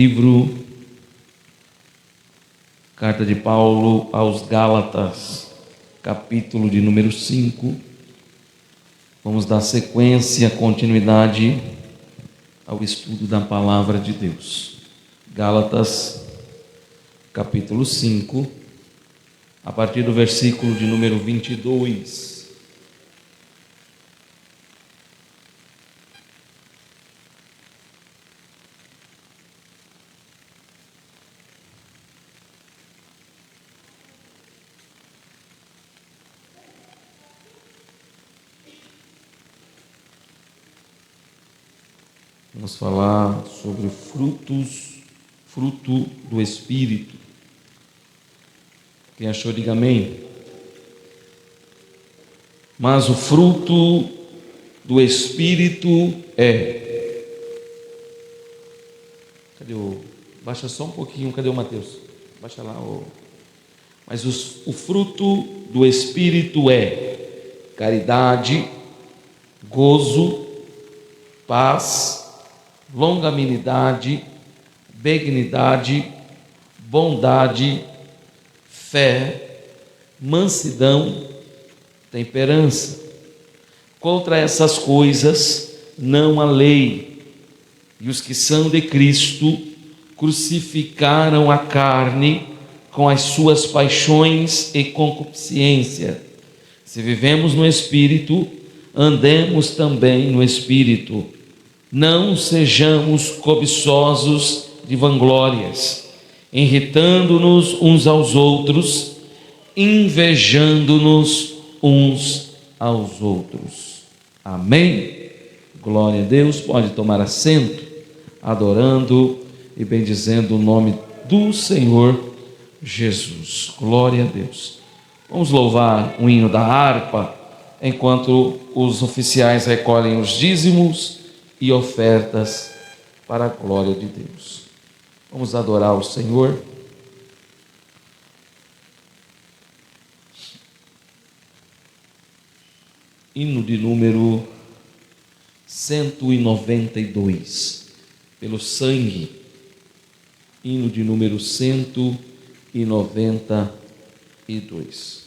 Livro, carta de Paulo aos Gálatas, capítulo de número 5. Vamos dar sequência, continuidade ao estudo da palavra de Deus. Gálatas, capítulo 5, a partir do versículo de número 22. Vamos falar sobre fruto do Espírito. Quem achou, diga amém. Mas o fruto do Espírito é... Baixa só um pouquinho, cadê o Mateus? Baixa lá. Mas o fruto do Espírito é caridade, gozo, paz, longanimidade, benignidade, bondade, fé, mansidão, temperança. Contra essas coisas não há lei. E os que são de Cristo crucificaram a carne com as suas paixões e concupiscência. Se vivemos no Espírito, andemos também no Espírito. Não sejamos cobiçosos de vanglórias, irritando-nos uns aos outros, invejando-nos uns aos outros. Amém? Glória a Deus. Pode tomar assento, adorando e bendizendo o nome do Senhor Jesus. Glória a Deus. Vamos louvar o hino da harpa, enquanto os oficiais recolhem os dízimos e ofertas para a glória de Deus. Vamos adorar o Senhor. Hino de número 192. Pelo sangue. Hino de número 192.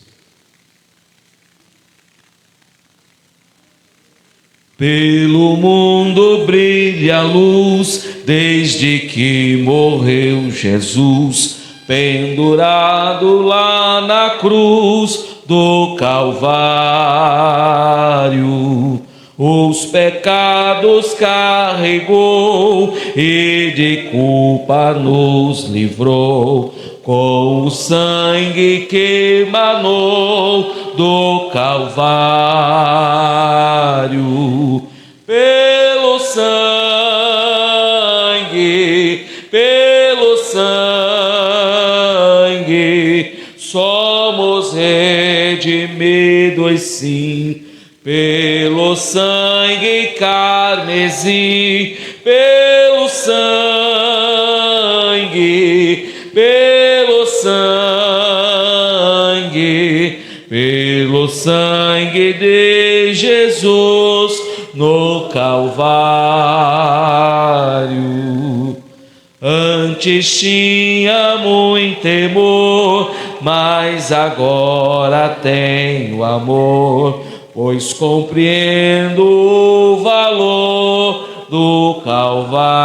Pelo mundo brilha a luz, desde que morreu Jesus, pendurado lá na cruz do Calvário. Os pecados carregou e de culpa nos livrou, com o sangue que emanou do Calvário. Pelo sangue, somos redimidos, sim. Pelo sangue carmesim, pelo sangue, pelo sangue de Jesus no Calvário. Antes tinha muito temor, mas agora tenho amor, pois compreendo o valor do Calvário.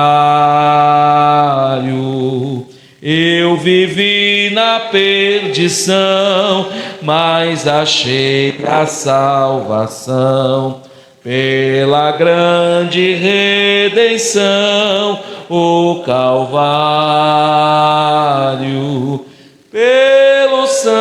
Eu vivi na perdição, mas achei a salvação pela grande redenção, o Calvário. Pelo sangue,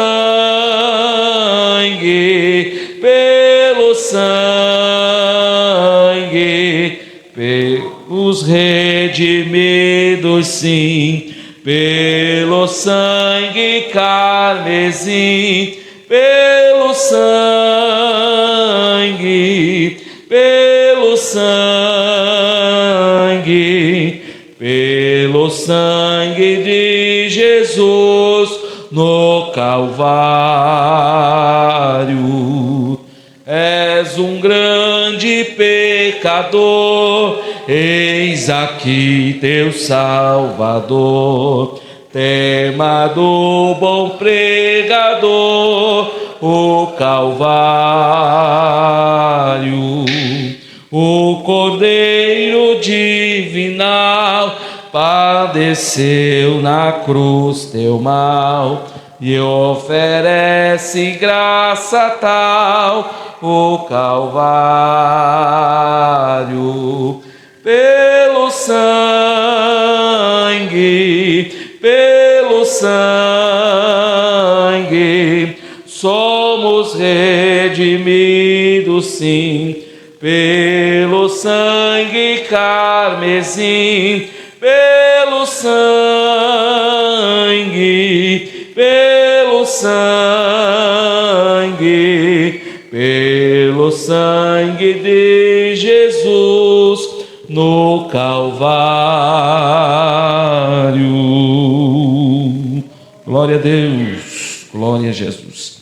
pelos redimidos, sim. Pelo sangue carmesim, pelo sangue, pelo sangue de Jesus no Calvário. És um grande pecador, eis Eis aqui teu Salvador, tema do bom pregador, o Calvário, o Cordeiro divinal, padeceu na cruz teu mal, e oferece graça tal, o Calvário. Pelo sangue, somos redimidos, sim, pelo sangue carmesim, pelo sangue, pelo sangue de Jesus no Calvário. Glória a Deus, glória a Jesus.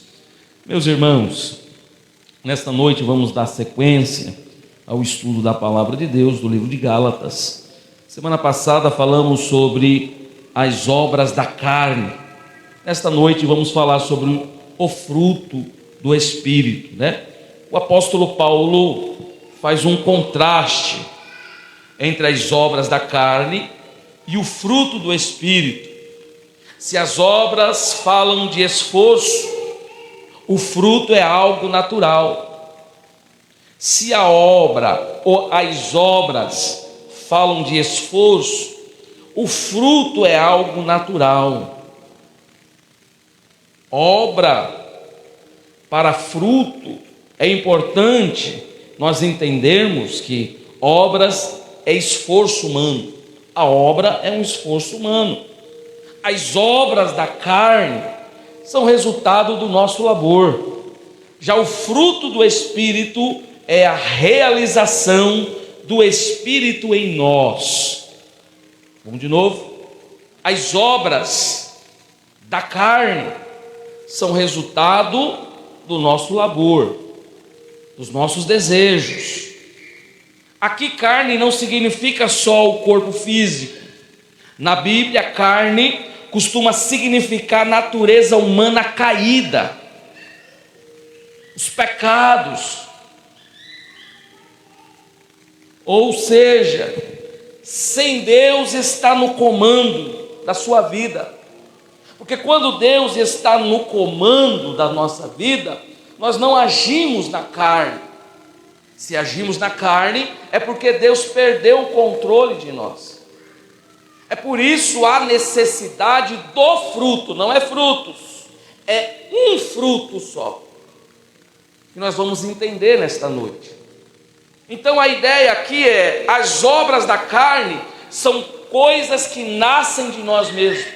Meus irmãos, nesta noite vamos dar sequência ao estudo da palavra de Deus do livro de Gálatas. Semana passada falamos sobre as obras da carne. Nesta noite vamos falar sobre o fruto do Espírito, né? O apóstolo Paulo faz um contraste entre as obras da carne e o fruto do Espírito. Se as obras falam de esforço, o fruto é algo natural. Se a obra ou as obras falam de esforço, o fruto é algo natural. Obra para fruto, é importante nós entendermos que obras é esforço humano. A obra é um esforço humano. As obras da carne são resultado do nosso labor. Já o fruto do Espírito é a realização do Espírito em nós. Vamos de novo. As obras da carne são resultado do nosso labor, dos nossos desejos. Aqui carne não significa só o corpo físico. Na Bíblia, carne costuma significar natureza humana caída, os pecados. Ou seja, sem Deus está no comando da sua vida. Porque quando Deus está no comando da nossa vida, nós não agimos na carne. Se agimos na carne, é porque Deus perdeu o controle de nós. É por isso a necessidade do fruto, não é frutos, é um fruto só, que nós vamos entender nesta noite. Então a ideia aqui é, as obras da carne são coisas que nascem de nós mesmos,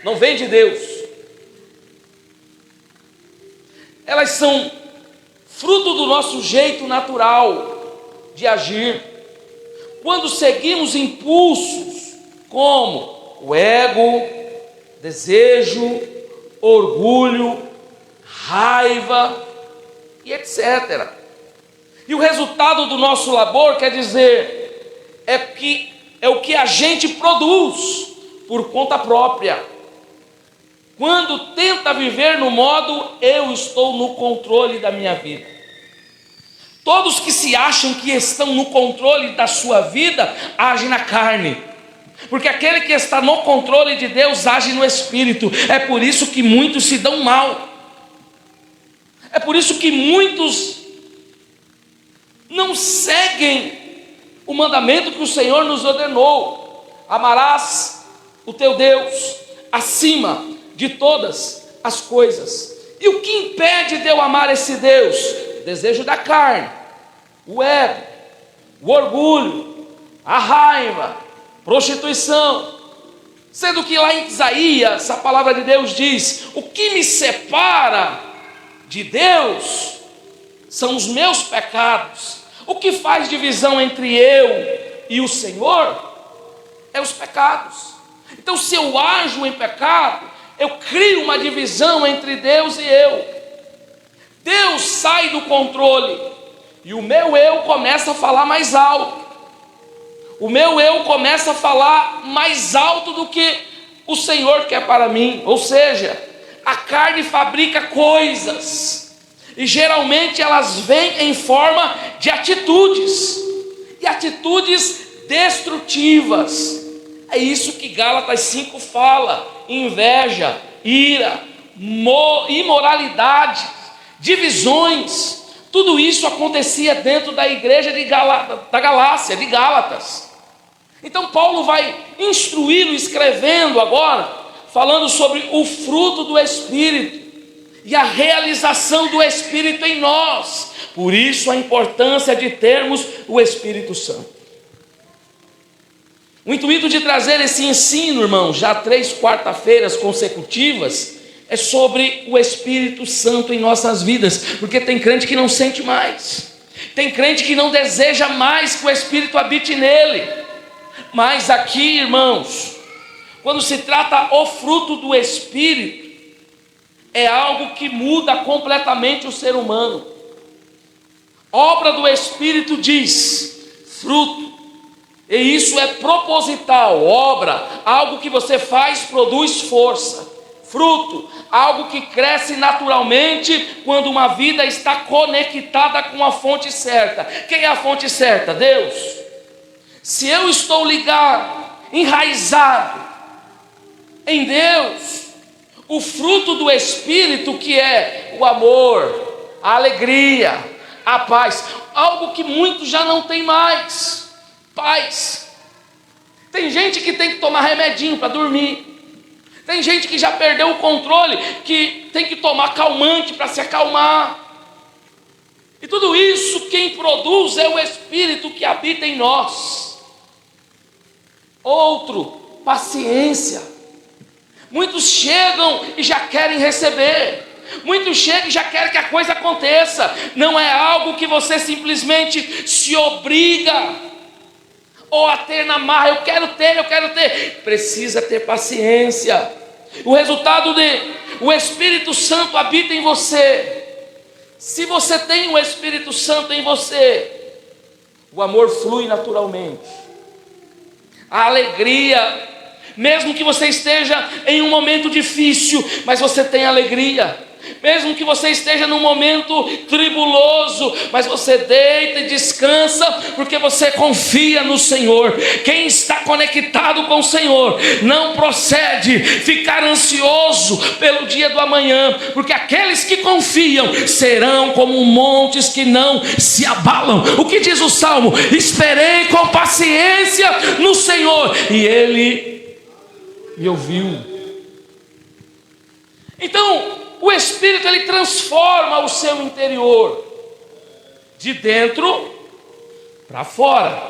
não vêm de Deus. Elas são fruto do nosso jeito natural de agir. Quando seguimos impulsos como o ego, desejo, orgulho, raiva e etc. E o resultado do nosso labor, quer dizer, é o que a gente produz por conta própria. Quando tenta viver no modo, eu estou no controle da minha vida. Todos que se acham que estão no controle da sua vida, agem na carne. Porque aquele que está no controle de Deus, age no Espírito. É por isso que muitos se dão mal. É por isso que muitos não seguem o mandamento que o Senhor nos ordenou. Amarás o teu Deus acima de todas as coisas. E o que impede de eu amar esse Deus? O desejo da carne, o ego, o orgulho, a raiva, prostituição. Sendo que lá em Isaías, a palavra de Deus diz: o que me separa de Deus são os meus pecados. O que faz divisão entre eu e o Senhor é os pecados. Então, se eu ajo em pecado, eu crio uma divisão entre Deus e eu. Deus sai do controle e o meu eu começa a falar mais alto. O meu eu começa a falar mais alto do que o Senhor quer para mim. Ou seja, a carne fabrica coisas, e geralmente elas vêm em forma de atitudes, e atitudes destrutivas. É isso que Gálatas 5 fala: inveja, ira, imoralidade, divisões. Tudo isso acontecia dentro da igreja da Galácia, de Gálatas. Então Paulo vai instruí-lo, escrevendo agora, falando sobre o fruto do Espírito e a realização do Espírito em nós. Por isso a importância de termos o Espírito Santo. O intuito de trazer esse ensino, irmão, já 3 quarta-feiras consecutivas, é sobre o Espírito Santo em nossas vidas, porque tem crente que não sente mais, tem crente que não deseja mais que o Espírito habite nele. Mas aqui, irmãos, quando se trata o fruto do Espírito, é algo que muda completamente o ser humano. Obra do Espírito diz fruto, e isso é proposital. Obra, algo que você faz, produz força. Fruto, algo que cresce naturalmente quando uma vida está conectada com a fonte certa. Quem é a fonte certa? Deus. Se eu estou ligado, enraizado em Deus, o fruto do Espírito, que é o amor, a alegria, a paz, algo que muitos já não tem mais, paz. Tem gente que tem que tomar remedinho para dormir, tem gente que já perdeu o controle, que tem que tomar calmante para se acalmar. E tudo isso quem produz é o Espírito que habita em nós. Outro, paciência. Muitos chegam e já querem receber. Muitos chegam e já querem que a coisa aconteça. Não é algo que você simplesmente se obriga ou a ter na marra. Eu quero ter. Precisa ter paciência. O resultado o Espírito Santo habita em você. Se você tem o Espírito Santo em você, o amor flui naturalmente. A alegria, mesmo que você esteja em um momento difícil, mas você tem alegria. Mesmo que você esteja num momento tribuloso, mas você deita e descansa, porque você confia no Senhor. Quem está conectado com o Senhor não procede ficar ansioso pelo dia do amanhã, porque aqueles que confiam serão como montes que não se abalam. O que diz o Salmo? Esperei com paciência no Senhor, e Ele me ouviu. Então, o Espírito, ele transforma o seu interior de dentro para fora.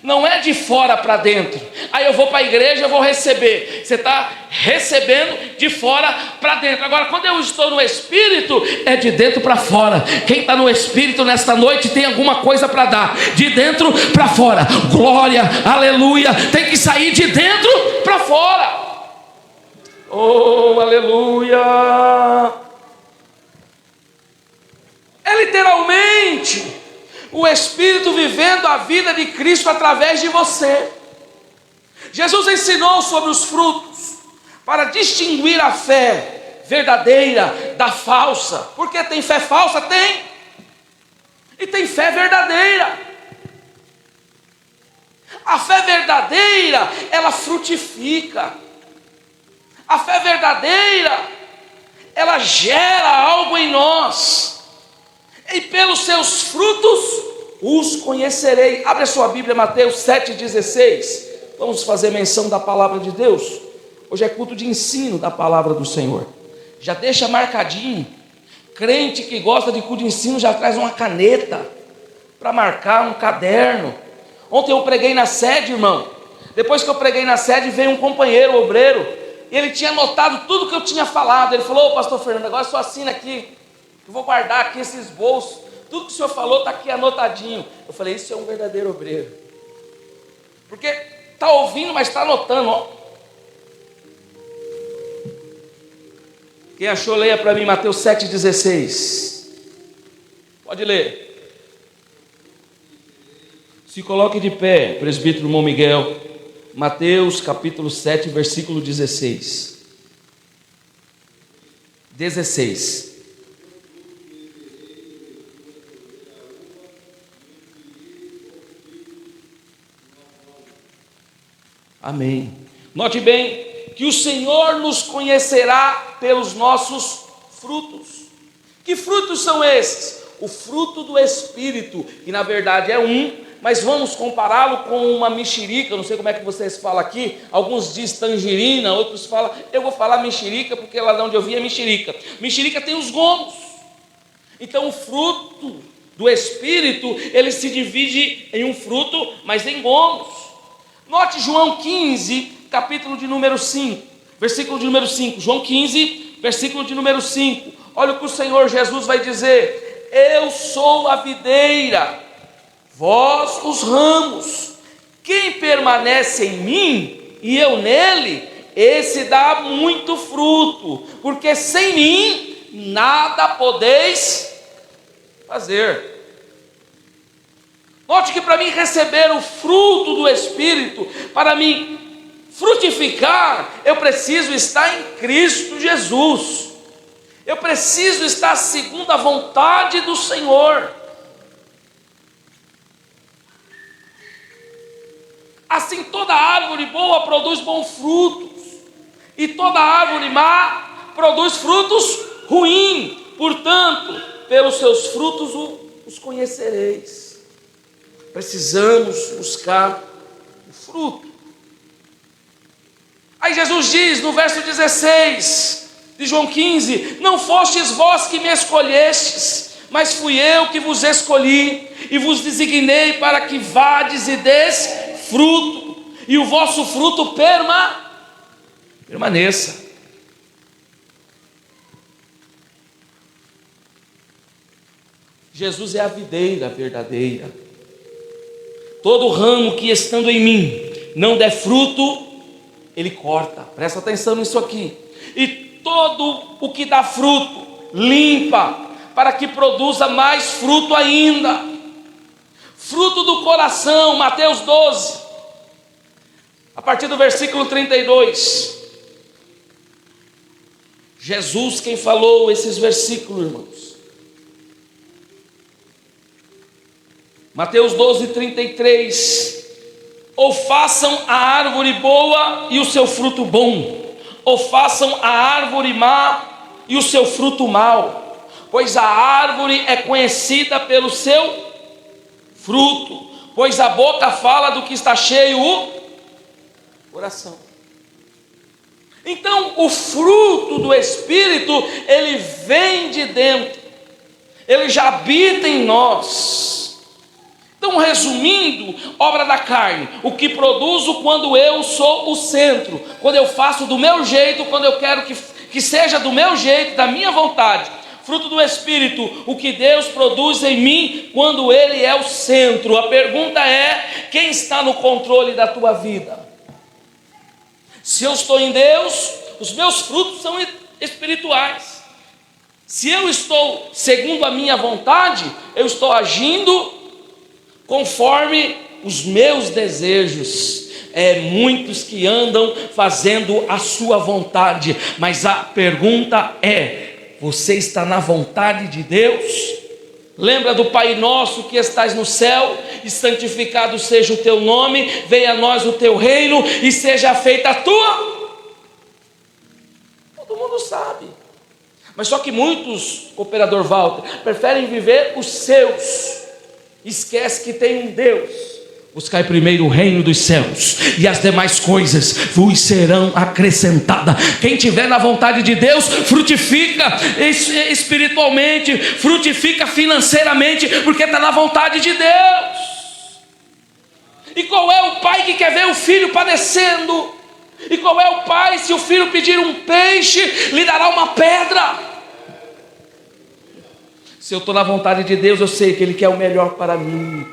Não é de fora para dentro. Aí eu vou para a igreja, eu vou receber. Você está recebendo de fora para dentro. Agora, quando eu estou no Espírito, é de dentro para fora. Quem está no Espírito nesta noite tem alguma coisa para dar. De dentro para fora. Glória, aleluia. Tem que sair de dentro para fora. Oh, aleluia! É literalmente o Espírito vivendo a vida de Cristo através de você. Jesus ensinou sobre os frutos para distinguir a fé verdadeira da falsa. Porque tem fé falsa? Tem. E tem fé verdadeira. A fé verdadeira, ela frutifica. A fé verdadeira, ela gera algo em nós. E pelos seus frutos os conhecerei. Abre a sua Bíblia, Mateus 7,16. Vamos fazer menção da palavra de Deus. Hoje é culto de ensino da palavra do Senhor. Já deixa marcadinho. Crente que gosta de culto de ensino já traz uma caneta para marcar, um caderno. Ontem eu preguei na sede, irmão. Depois que eu preguei na sede, veio um companheiro obreiro. Ele tinha anotado tudo que eu tinha falado. Ele falou: ô pastor Fernando, agora só assina aqui. Eu vou guardar aqui esses bolsos. Tudo que o senhor falou está aqui anotadinho. Eu falei: isso é um verdadeiro obreiro. Porque está ouvindo, mas está anotando. Ó. Quem achou, leia para mim Mateus 7,16. Pode ler. Se coloque de pé, presbítero irmão Miguel. Mateus capítulo 7, versículo 16. 16. Amém. Note bem que o Senhor nos conhecerá pelos nossos frutos. Que frutos são esses? O fruto do Espírito, que na verdade é um, mas vamos compará-lo com uma mexerica. Eu não sei como é que vocês falam aqui. Alguns dizem tangerina, outros falam... Eu vou falar mexerica, porque lá de onde eu vi é mexerica. Mexerica tem os gomos. Então o fruto do Espírito, ele se divide em um fruto, mas em gomos. Note João 15, capítulo de número 5, versículo de número 5. João 15, versículo de número 5. Olha o que o Senhor Jesus vai dizer: eu sou a videira, vós os ramos. Quem permanece em mim e eu nele, esse dá muito fruto, porque sem mim nada podeis fazer. Note que para mim receber o fruto do Espírito, para mim frutificar, eu preciso estar em Cristo Jesus. Eu preciso estar segundo a vontade do Senhor. Assim toda árvore boa produz bons frutos, e toda árvore má produz frutos ruins. Portanto, pelos seus frutos os conhecereis. Precisamos buscar o fruto. Aí Jesus diz no verso 16 de João 15: não fostes vós que me escolhestes, mas fui eu que vos escolhi e vos designei para que vades e des fruto, e o vosso fruto permaneça. Jesus é a videira verdadeira. Todo ramo que estando em mim não der fruto, ele corta. Presta atenção nisso aqui. E todo o que dá fruto, limpa, para que produza mais fruto ainda. Fruto do coração, Mateus 12, a partir do versículo 32. Jesus quem falou esses versículos, irmãos. Mateus 12, 33. Ou façam a árvore boa e o seu fruto bom, ou façam a árvore má e o seu fruto mau, pois a árvore é conhecida pelo seu fruto, pois a boca fala do que está cheio o coração. Então o fruto do Espírito, ele vem de dentro, ele já habita em nós. Então, resumindo, obra da carne: o que produzo quando eu sou o centro, quando eu faço do meu jeito, quando eu quero que seja do meu jeito, da minha vontade. Fruto do Espírito: o que Deus produz em mim quando Ele é o centro. A pergunta é: quem está no controle da tua vida? Se eu estou em Deus, os meus frutos são espirituais. Se eu estou segundo a minha vontade, eu estou agindo conforme os meus desejos. Muitos que andam fazendo a sua vontade, mas a pergunta é: você está na vontade de Deus? Lembra do Pai nosso que estás no céu, e santificado seja o teu nome, venha a nós o teu reino, e seja feita a tua. Todo mundo sabe, mas só que muitos, cooperador Walter, preferem viver os seus. Esquece que tem um Deus. Buscai primeiro o reino dos céus, e as demais coisas vos serão acrescentadas. Quem tiver na vontade de Deus, frutifica espiritualmente, frutifica financeiramente, porque está na vontade de Deus. E qual é o pai que quer ver o filho padecendo? E qual é o pai, se o filho pedir um peixe, lhe dará uma pedra? Se eu estou na vontade de Deus, eu sei que Ele quer o melhor para mim.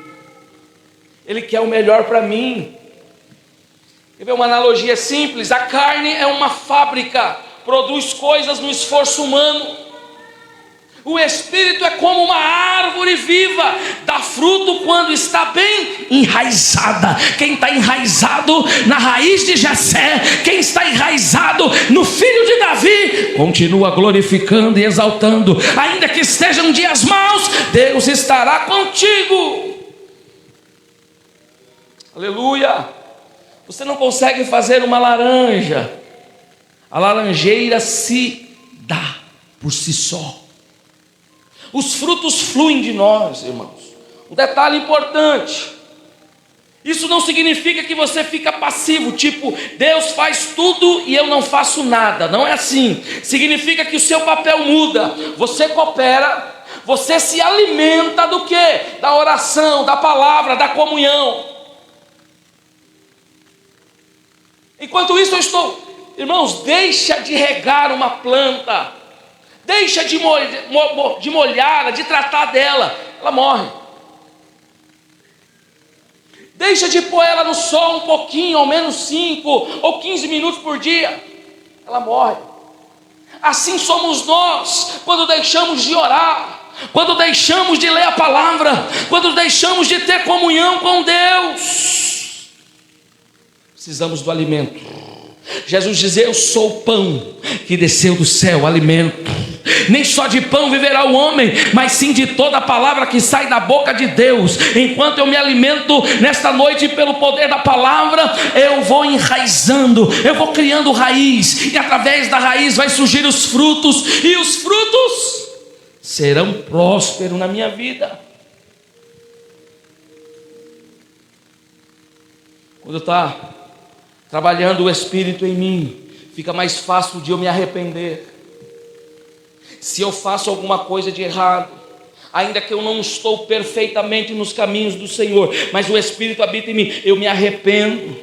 Ele quer o melhor para mim. Quer ver uma analogia simples? A carne é uma fábrica, produz coisas no esforço humano. O Espírito é como uma árvore viva, dá fruto quando está bem enraizada. Quem está enraizado na raiz de Jessé, quem está enraizado no filho de Davi, continua glorificando e exaltando. Ainda que estejam dias maus, Deus estará contigo. Aleluia. Você não consegue fazer uma laranja, a laranjeira se dá por si só. Os frutos fluem de nós, irmãos. Um detalhe importante: isso não significa que você fica passivo, tipo, Deus faz tudo e eu não faço nada. Não é assim. Significa que o seu papel muda. Você coopera, você se alimenta do quê? Da oração, da palavra, da comunhão. Enquanto isso eu estou, irmãos, deixa de regar uma planta, deixa de molhá-la, de tratar dela, ela morre. Deixa de pôr ela no sol um pouquinho, ao menos 5 ou 15 minutos por dia, ela morre. Assim somos nós, quando deixamos de orar, quando deixamos de ler a palavra, quando deixamos de ter comunhão com Deus. Precisamos do alimento. Jesus dizia: eu sou o pão que desceu do céu, alimento. Nem só de pão viverá o homem, mas sim de toda a palavra que sai da boca de Deus. Enquanto eu me alimento nesta noite pelo poder da palavra, eu vou enraizando, eu vou criando raiz, e através da raiz vai surgir os frutos, e os frutos serão prósperos na minha vida. Quando está trabalhando o Espírito em mim, fica mais fácil de eu me arrepender. Se eu faço alguma coisa de errado, ainda que eu não estou perfeitamente nos caminhos do Senhor, mas o Espírito habita em mim, eu me arrependo,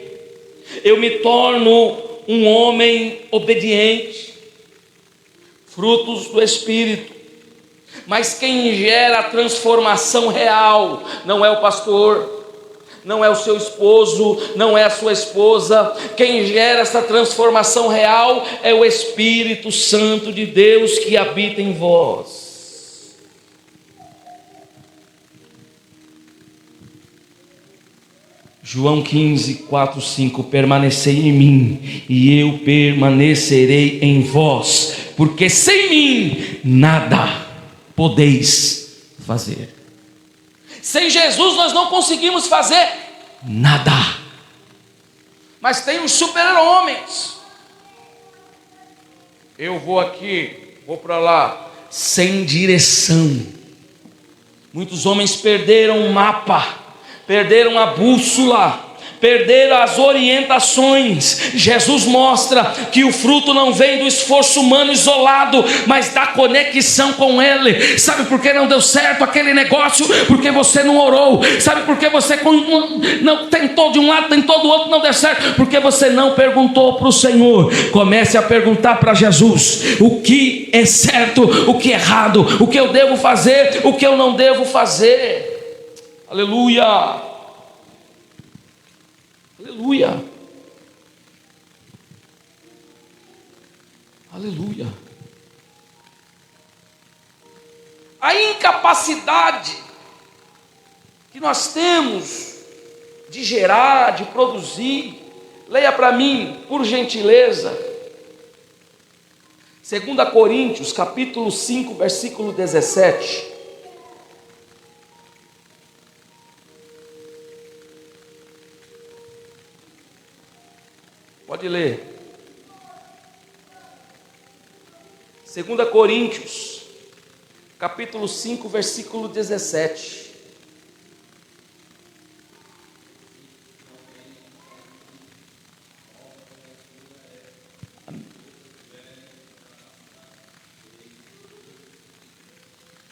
eu me torno um homem obediente. Frutos do Espírito. Mas quem gera a transformação real não é o pastor, não é o seu esposo, não é a sua esposa. Quem gera essa transformação real é o Espírito Santo de Deus que habita em vós. João 15, 4, 5: permanecei em mim e eu permanecerei em vós, porque sem mim nada podeis fazer. Sem Jesus nós não conseguimos fazer nada. Mas tem os super-homens. Eu vou aqui, vou para lá, sem direção. Muitos homens perderam o mapa, perderam a bússola, perderam as orientações. Jesus mostra que o fruto não vem do esforço humano isolado, mas da conexão com Ele. Sabe por que não deu certo aquele negócio? Porque você não orou. Sabe por que você não tentou de um lado, tentou do outro, não deu certo? Porque você não perguntou para o Senhor. Comece a perguntar para Jesus: o que é certo, o que é errado, o que eu devo fazer, o que eu não devo fazer. Aleluia. Aleluia. Aleluia. A incapacidade que nós temos de gerar, de produzir. Leia para mim, por gentileza, 2 Coríntios, capítulo 5, versículo 17. Pode ler. 2 Coríntios, capítulo 5, versículo 17.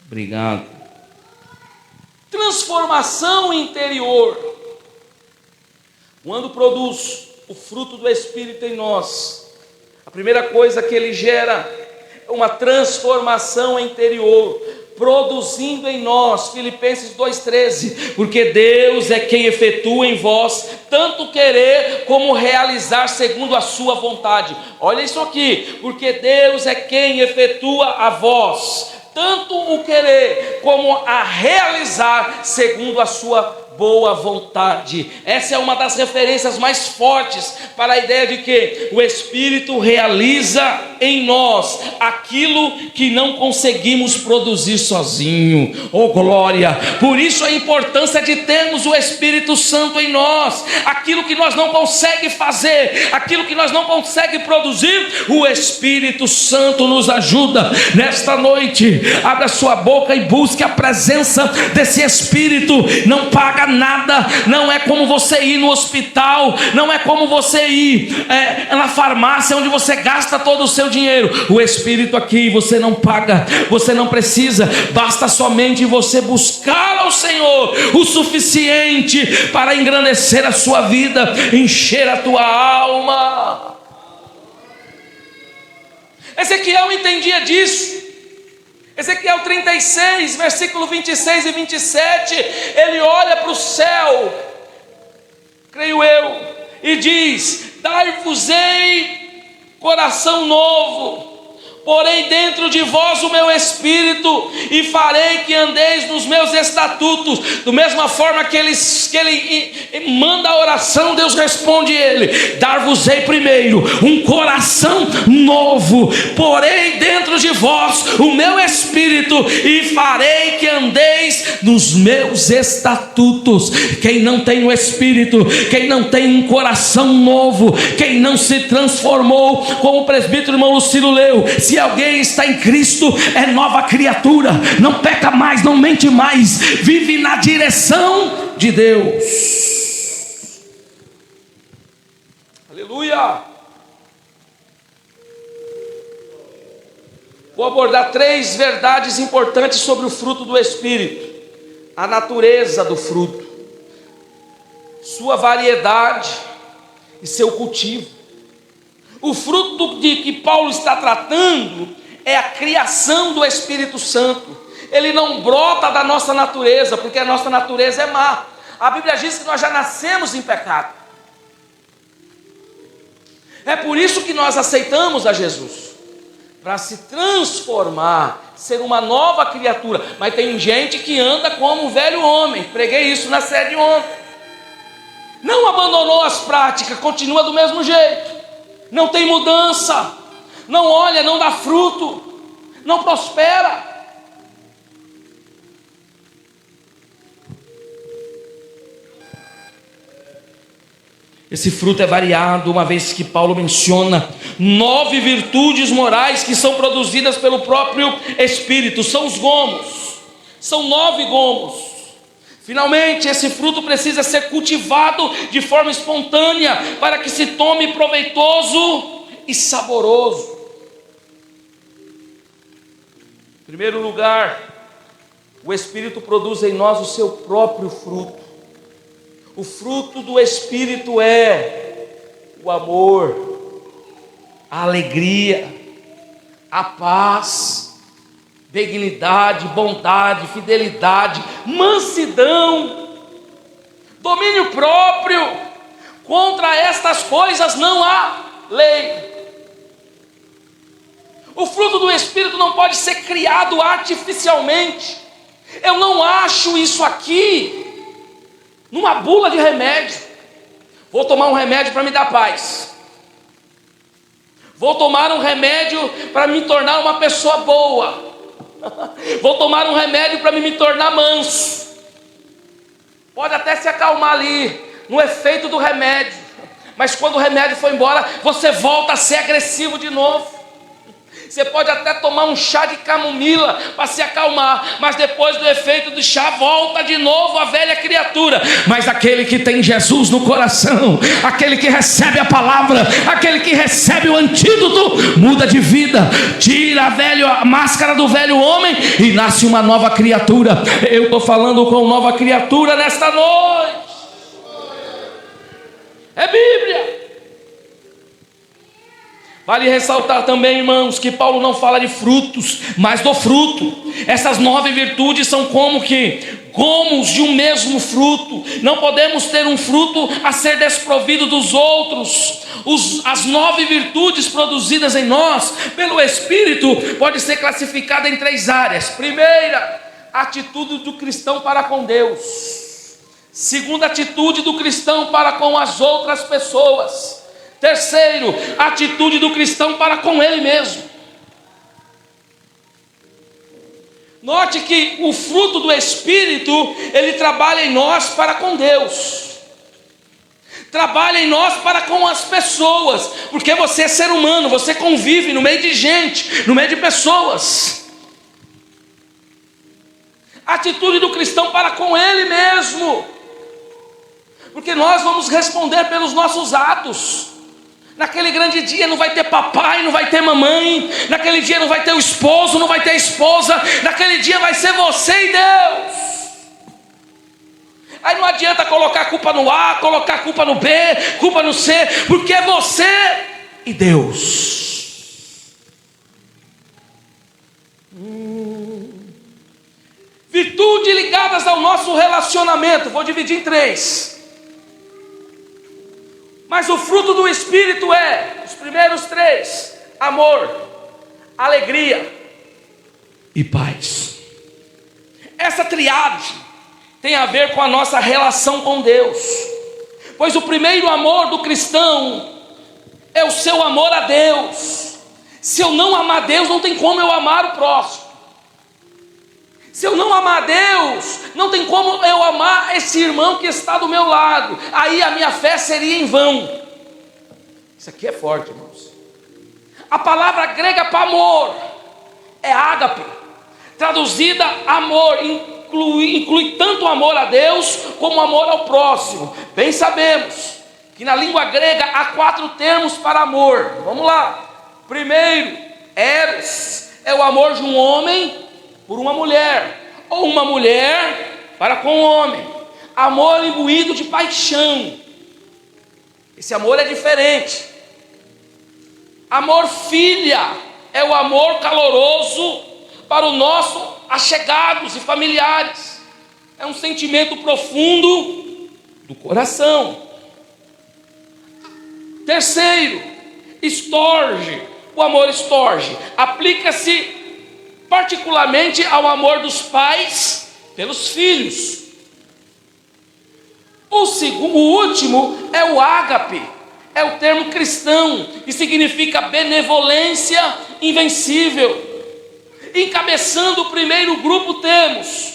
Obrigado. Transformação interior. Quando produz o fruto do Espírito em nós, a primeira coisa que ele gera é uma transformação interior, produzindo em nós, Filipenses 2,13, porque Deus é quem efetua em vós tanto querer como realizar segundo a sua vontade. Olha isso aqui: porque Deus é quem efetua a vós tanto o querer como a realizar segundo a sua boa vontade. Essa é uma das referências mais fortes para a ideia de que o Espírito realiza em nós aquilo que não conseguimos produzir sozinho. Oh glória! Por isso a importância de termos o Espírito Santo em nós. Aquilo que nós não conseguimos fazer, aquilo que nós não conseguimos produzir, o Espírito Santo nos ajuda. Nesta noite, abra sua boca e busque a presença desse Espírito. Não paga nada, não é como você ir no hospital, não é como você ir na farmácia onde você gasta todo o seu dinheiro. O Espírito aqui você não paga, você não precisa, basta somente você buscar ao Senhor o suficiente para engrandecer a sua vida, encher a tua alma. Ezequiel entendia disso. Ezequiel 36, versículo 26 e 27, ele olha para o céu, creio eu, e diz: dar-vos-ei coração novo, porém dentro de vós o meu espírito, e farei que andeis nos meus estatutos. Da mesma forma que ele manda a oração, Deus responde ele: dar-vos-ei primeiro um coração novo, porém dentro de vós o meu espírito, e farei que andeis nos meus estatutos. Quem não tem o Espírito, quem não tem um coração novo, quem não se transformou, como o presbítero irmão Lucilo leu, se alguém está em Cristo, é nova criatura, não peca mais, não mente mais, vive na direção de Deus. Aleluia! Vou abordar 3 verdades importantes sobre o fruto do Espírito: a natureza do fruto, sua variedade e seu cultivo. O fruto de que Paulo está tratando é a criação do Espírito Santo. Ele não brota da nossa natureza, porque a nossa natureza é má. A Bíblia diz que nós já nascemos em pecado. É por isso que nós aceitamos a Jesus, para se transformar, ser uma nova criatura. Mas tem gente que anda como um velho homem. Preguei isso na sede ontem. Não abandonou as práticas, continua do mesmo jeito. Não tem mudança, não olha, não dá fruto, não prospera. Esse fruto é variado, uma vez que Paulo menciona 9 virtudes morais que são produzidas pelo próprio Espírito. São os gomos, são 9 gomos. Finalmente, esse fruto precisa ser cultivado de forma espontânea, para que se tome proveitoso e saboroso. Em primeiro lugar, o Espírito produz em nós o seu próprio fruto. O fruto do Espírito é o amor, a alegria, a paz, benignidade, bondade, fidelidade, mansidão, domínio próprio. Contra estas coisas não há lei. O fruto do Espírito não pode ser criado artificialmente. Eu não acho isso aqui numa bula de remédio. Vou tomar um remédio para me dar paz. Vou tomar um remédio para me tornar uma pessoa boa. Vou tomar um remédio para me tornar manso. Pode até se acalmar ali no efeito do remédio, mas quando o remédio for embora, você volta a ser agressivo de novo. Você pode até tomar um chá de camomila para se acalmar, mas depois do efeito do chá, volta de novo a velha criatura. Mas aquele que tem Jesus no coração, aquele que recebe a palavra, aquele que recebe o antídoto, muda de vida, tira a máscara do velho homem e nasce uma nova criatura. Eu estou falando com nova criatura nesta noite. É Bíblia. Vale ressaltar também, irmãos, que Paulo não fala de frutos, mas do fruto. Essas 9 virtudes são como que gomos de um mesmo fruto. Não podemos ter um fruto a ser desprovido dos outros. As 9 virtudes produzidas em nós pelo Espírito pode ser classificada em 3 áreas. Primeira, atitude do cristão para com Deus. Segunda, atitude do cristão para com as outras pessoas. Terceiro, atitude do cristão para com ele mesmo. Note que o fruto do Espírito, ele trabalha em nós para com Deus, trabalha em nós para com as pessoas, porque você é ser humano, você convive no meio de gente, no meio de pessoas. Atitude do cristão para com ele mesmo, porque nós vamos responder pelos nossos atos. Naquele grande dia não vai ter papai, não vai ter mamãe. Naquele dia não vai ter o esposo, não vai ter a esposa. Naquele dia vai ser você e Deus. Aí não adianta colocar a culpa no A, colocar a culpa no B, culpa no C, porque é você e Deus. Virtude ligadas ao nosso relacionamento. Vou dividir em 3. Mas o fruto do Espírito é, os primeiros 3, amor, alegria e paz. Essa triade tem a ver com a nossa relação com Deus, pois o primeiro amor do cristão é o seu amor a Deus. Se eu não amar Deus, não tem como eu amar o próximo. Se eu não amar Deus, não tem como eu amar esse irmão que está do meu lado. Aí a minha fé seria em vão. Isso aqui é forte, irmãos. A palavra grega para amor é ágape, traduzida amor, inclui tanto amor a Deus como amor ao próximo. Bem sabemos que na língua grega há 4 termos para amor. Vamos lá. Primeiro, eros, é o amor de um homem por uma mulher, ou uma mulher para com um homem. Amor imbuído de paixão. Esse amor é diferente. Amor filha é o amor caloroso para o nosso allegados e familiares. É um sentimento profundo do coração. Terceiro, estorge. O amor estorge aplica-se particularmente ao amor dos pais pelos filhos. O último é o ágape, é o termo cristão, e significa benevolência invencível. Encabeçando o primeiro grupo temos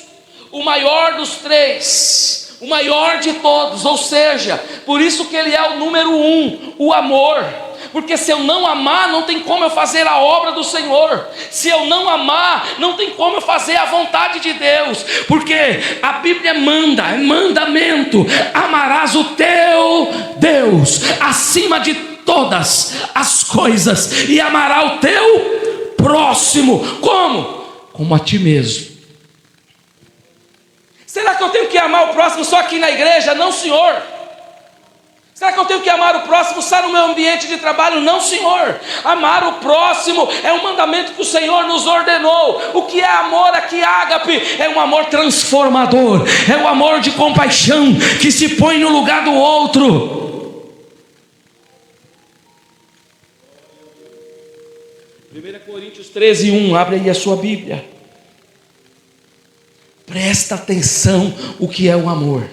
o maior dos 3, o maior de todos, ou seja, por isso que ele é o número 1, o amor. Porque se eu não amar, não tem como eu fazer a obra do Senhor. Se eu não amar, não tem como eu fazer a vontade de Deus. Porque a Bíblia manda, é mandamento: amarás o teu Deus acima de todas as coisas, e amará o teu próximo como? Como a ti mesmo. Será que eu tenho que amar o próximo só aqui na igreja? Não, Senhor. Será que eu tenho que amar o próximo só no meu ambiente de trabalho? Não, Senhor. Amar o próximo é um mandamento que o Senhor nos ordenou. O que é amor aqui, ágape? É um amor transformador. É um amor de compaixão que se põe no lugar do outro. 1 Coríntios 13:1. Abre aí a sua Bíblia. Presta atenção o que é o amor.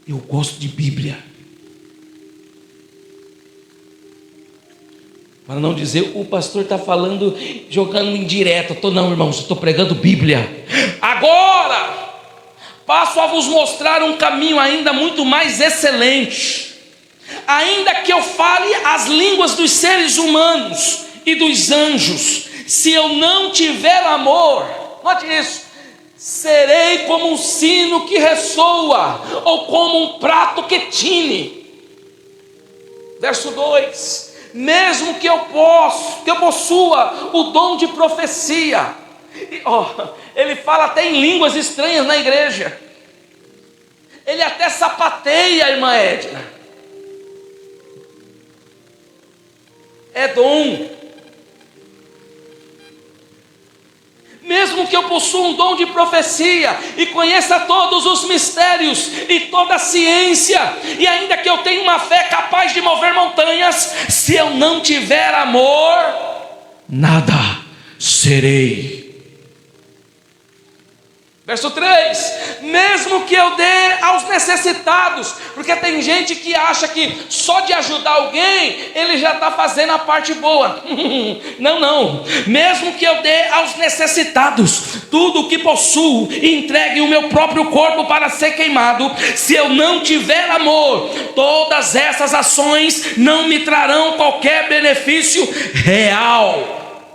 Eu gosto de Bíblia. Para não dizer, o pastor está falando, jogando indireta. Não, irmãos, eu estou pregando Bíblia. Agora, passo a vos mostrar um caminho ainda muito mais excelente. Ainda que eu fale as línguas dos seres humanos e dos anjos, se eu não tiver amor, note isso, serei como um sino que ressoa, ou como um prato que tine. Verso 2: mesmo que eu possua o dom de profecia. Ele fala até em línguas estranhas na igreja. Ele até sapateia, irmã Edna. É dom. Mesmo que eu possua um dom de profecia e conheça todos os mistérios e toda a ciência, e ainda que eu tenha uma fé capaz de mover montanhas, se eu não tiver amor, nada serei. Verso 3: mesmo que eu dê aos necessitados, porque tem gente que acha que só de ajudar alguém, ele já está fazendo a parte boa. Não, mesmo que eu dê aos necessitados tudo o que possuo, e entregue o meu próprio corpo para ser queimado, se eu não tiver amor, todas essas ações não me trarão qualquer benefício real.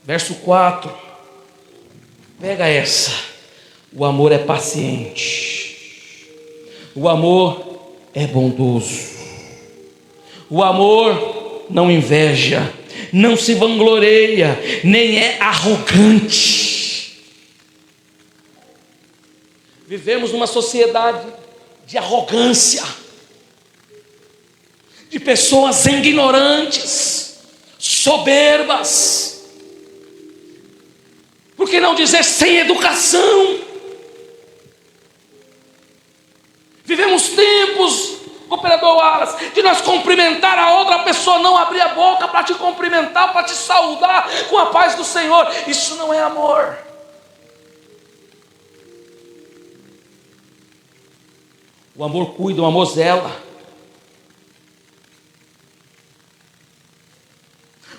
Verso 4, pega essa: o amor é paciente, o amor é bondoso, o amor não inveja, não se vangloria, nem é arrogante. Vivemos numa sociedade de arrogância, de pessoas ignorantes, soberbas, por que não dizer sem educação? Vivemos tempos, cooperador Wallace, de nós cumprimentar a outra pessoa, não abrir a boca para te cumprimentar, para te saudar com a paz do Senhor. Isso não é amor. O amor cuida, o amor zela.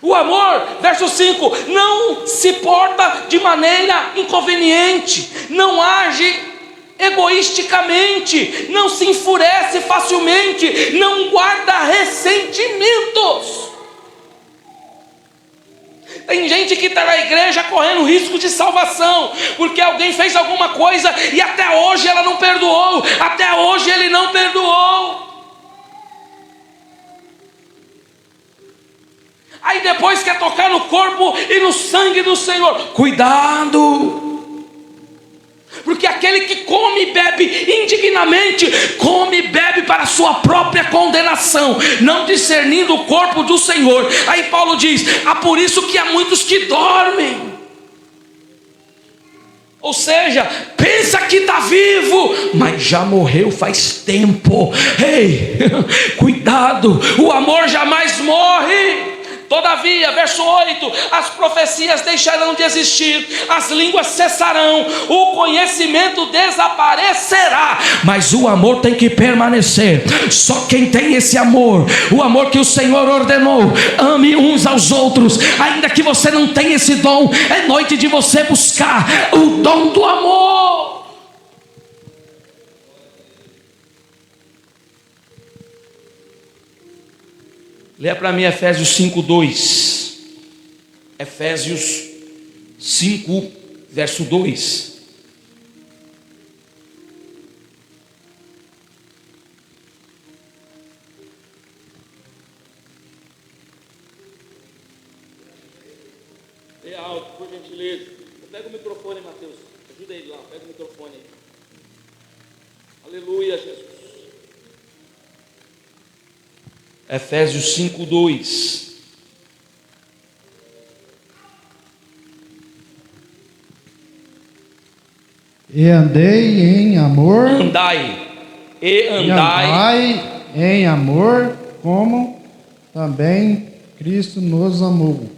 O amor, verso 5, não se porta de maneira inconveniente, não age egoisticamente, não se enfurece facilmente, não guarda ressentimentos. Tem gente que está na igreja correndo risco de salvação, porque alguém fez alguma coisa e até hoje ela não perdoou, até hoje ele não perdoou. Aí depois quer tocar no corpo e no sangue do Senhor. Cuidado, porque aquele que come e bebe indignamente, come e bebe para a sua própria condenação, não discernindo o corpo do Senhor. Aí Paulo diz: por isso que há muitos que dormem. Ou seja, pensa que está vivo, mas já morreu faz tempo. Ei, cuidado, o amor jamais morre. Todavia, verso 8, as profecias deixarão de existir, as línguas cessarão, o conhecimento desaparecerá, mas o amor tem que permanecer. Só quem tem esse amor, o amor que o Senhor ordenou, ame uns aos outros. Ainda que você não tenha esse dom, é noite de você buscar o dom do amor. Leia para mim Efésios 5:2. Efésios 5, verso 2. Leia alto, por gentileza. Pega o microfone, Mateus. Ajuda ele lá, pega o microfone aí. Aleluia, Jesus. Efésios 5:2. E andei em amor. Andai Em amor, como também Cristo nos amou,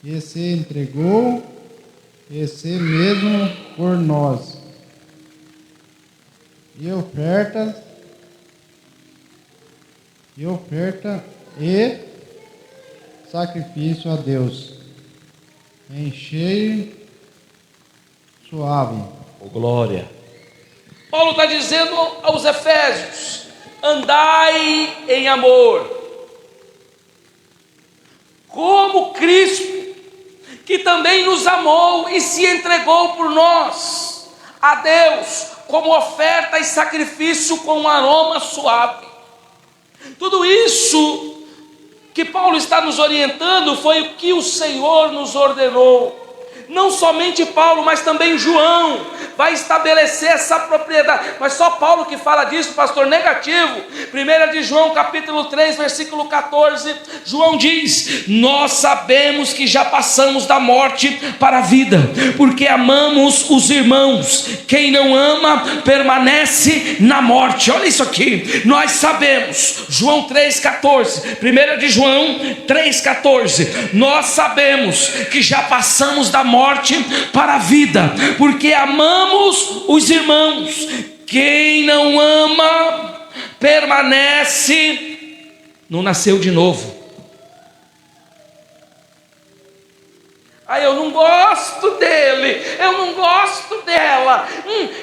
e se entregou a si mesmo por nós, e oferta e sacrifício a Deus, em cheio suave. Oh, glória. Paulo está dizendo aos Efésios: andai em amor, como Cristo, que também nos amou e se entregou por nós a Deus, como oferta e sacrifício com um aroma suave. Tudo isso que Paulo está nos orientando foi o que o Senhor nos ordenou. Não somente Paulo, mas também João vai estabelecer essa propriedade. Mas só Paulo que fala disso, pastor, negativo. 1 de João capítulo 3, versículo 14, João diz: nós sabemos que já passamos da morte para a vida, porque amamos os irmãos. Quem não ama permanece na morte. Olha isso aqui, nós sabemos. João 3,14, 1 de João 3,14, nós sabemos que já passamos da morte para a vida, porque amamos os irmãos. Quem não ama permanece, não nasceu de novo. Eu não gosto dele, eu não gosto dela,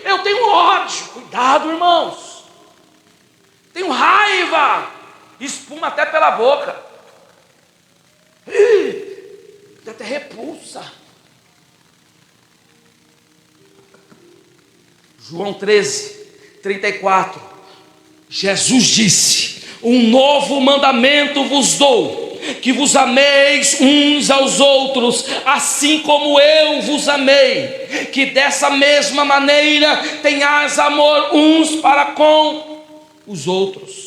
eu tenho ódio. Cuidado, irmãos, tenho raiva, espuma até pela boca, dá até repulsa. João 13:34, Jesus disse: um novo mandamento vos dou, que vos ameis uns aos outros, assim como eu vos amei, que dessa mesma maneira tenhais amor uns para com os outros.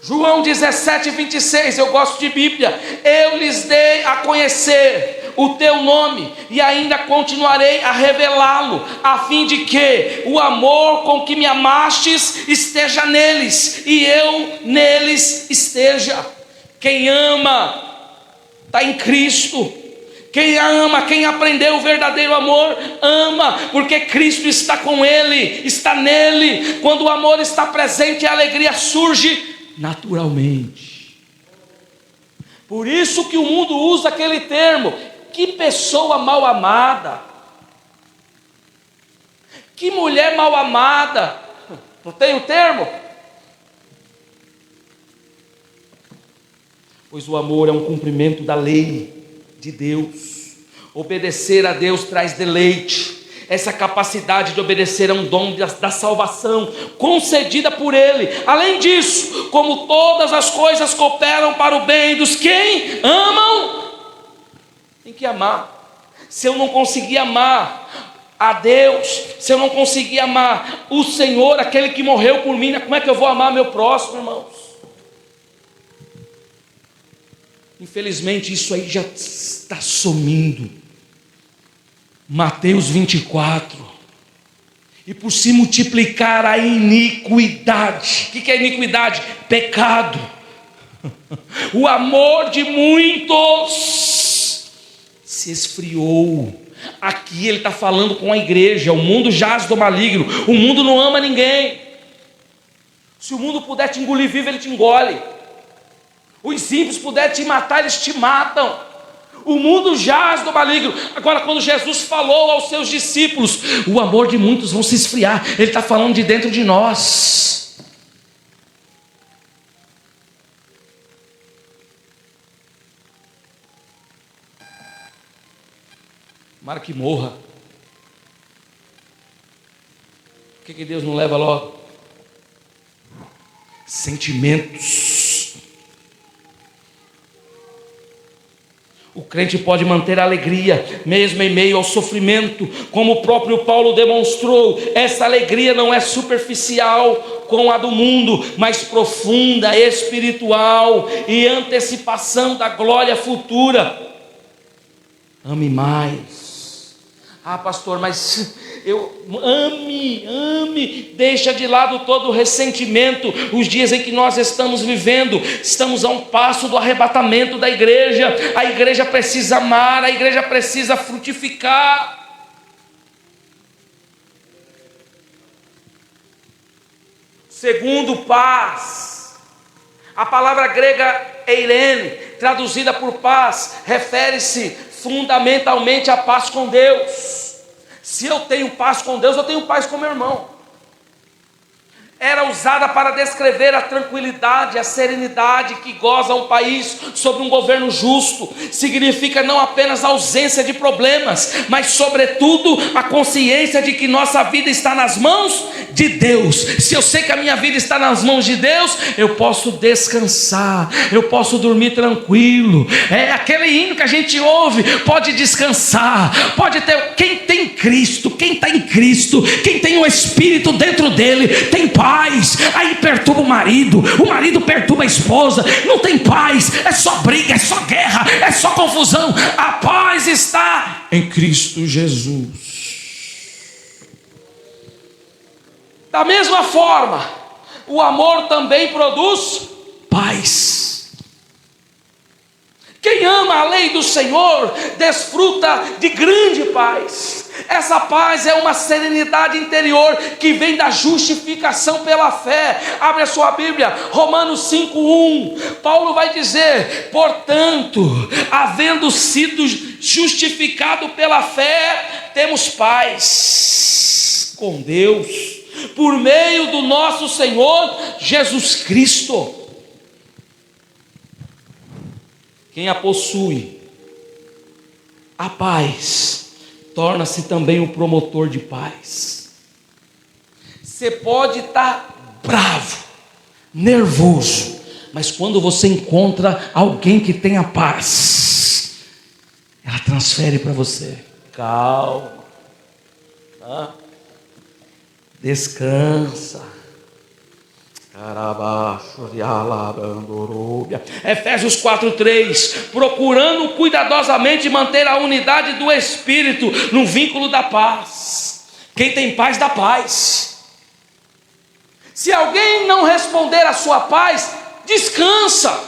João 17:26, eu gosto de Bíblia. Eu lhes dei a conhecer o teu nome, e ainda continuarei a revelá-lo, a fim de que o amor com que me amastes esteja neles, e eu neles esteja. Quem ama está em Cristo. Quem ama, quem aprendeu o verdadeiro amor, ama, porque Cristo está com ele, está nele. Quando o amor está presente, a alegria surge naturalmente. Por isso que o mundo usa aquele termo: que pessoa mal amada, que mulher mal amada. Não tem o termo? Pois o amor é um cumprimento da lei de Deus. Obedecer a Deus traz deleite. Essa capacidade de obedecer é um dom da salvação, concedida por Ele. Além disso, como todas as coisas cooperam para o bem dos que amam, tem que amar. Se eu não conseguir amar a Deus, se eu não conseguir amar o Senhor, aquele que morreu por mim, como é que eu vou amar meu próximo, irmãos? Infelizmente isso aí já está sumindo. Mateus 24, e por se multiplicar a iniquidade. O que é iniquidade? Pecado. O amor de muitos se esfriou. Aqui ele está falando com a igreja. O mundo jaz do maligno, o mundo não ama ninguém. Se o mundo puder te engolir vivo, ele te engole. Os ímpios puderem te matar, eles te matam. O mundo jaz do maligno. Agora, quando Jesus falou aos seus discípulos, o amor de muitos vão se esfriar, ele está falando de dentro de nós. Tomara que morra. Por que Deus não leva logo? Sentimentos. O crente pode manter a alegria, mesmo em meio ao sofrimento, como o próprio Paulo demonstrou. Essa alegria não é superficial como a do mundo, mas profunda, espiritual e antecipação da glória futura. Ame mais. Pastor, mas ame, deixa de lado todo o ressentimento. Os dias em que nós estamos vivendo, estamos a um passo do arrebatamento da igreja. A igreja precisa amar, a igreja precisa frutificar. Segundo, paz. A palavra grega eirene, traduzida por paz, refere-se fundamentalmente à paz com Deus. Se eu tenho paz com Deus, eu tenho paz com meu irmão. Era usada para descrever a tranquilidade, a serenidade que goza um país sobre um governo justo. Significa não apenas a ausência de problemas, mas sobretudo a consciência de que nossa vida está nas mãos de Deus, se eu sei que a minha vida está nas mãos de Deus, eu posso descansar, eu posso dormir tranquilo. É aquele hino que a gente ouve, pode descansar, pode ter. Quem tem Cristo, quem está em Cristo, quem tem o Espírito dentro dele, tem paz. Aí perturba o marido perturba a esposa, não tem paz, é só briga, é só guerra, é só confusão. A paz está em Cristo Jesus. Da mesma forma, o amor também produz paz. Quem ama a lei do Senhor desfruta de grande paz. Essa paz é uma serenidade interior que vem da justificação pela fé. Abre a sua Bíblia, Romanos 5:1. Paulo vai dizer: portanto, havendo sido justificado pela fé, temos paz com Deus, por meio do nosso Senhor Jesus Cristo. Quem a possui, a paz, torna-se também o promotor de paz. Você pode estar bravo, nervoso, mas quando você encontra alguém que tem a paz, ela transfere para você: calma, descansa. Efésios 4:3, procurando cuidadosamente manter a unidade do Espírito no vínculo da paz. Quem tem paz dá paz. Se alguém não responder à sua paz, descansa.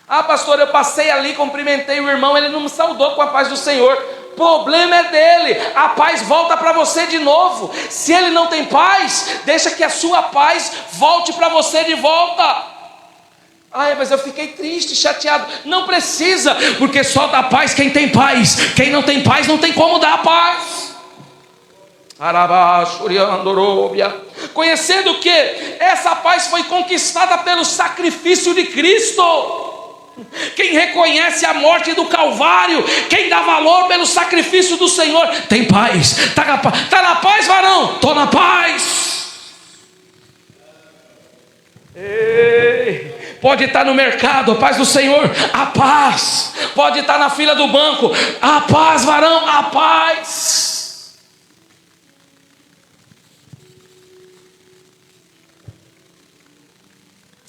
Ah, pastor, eu passei ali, cumprimentei o irmão, ele não me saudou com a paz do Senhor. Problema é dele, a paz volta para você de novo. Se ele não tem paz, deixa que a sua paz volte para você de volta. Ah, mas eu fiquei triste, chateado. Não precisa, porque só dá paz quem tem paz. Quem não tem paz não tem como dar paz. Conhecendo que essa paz foi conquistada pelo sacrifício de Cristo. Quem reconhece a morte do Calvário, quem dá valor pelo sacrifício do Senhor, tem paz. Está na paz, varão? Estou na paz. Ei, pode estar no mercado, a paz do Senhor, a paz. Pode estar na fila do banco, a paz, varão, a paz.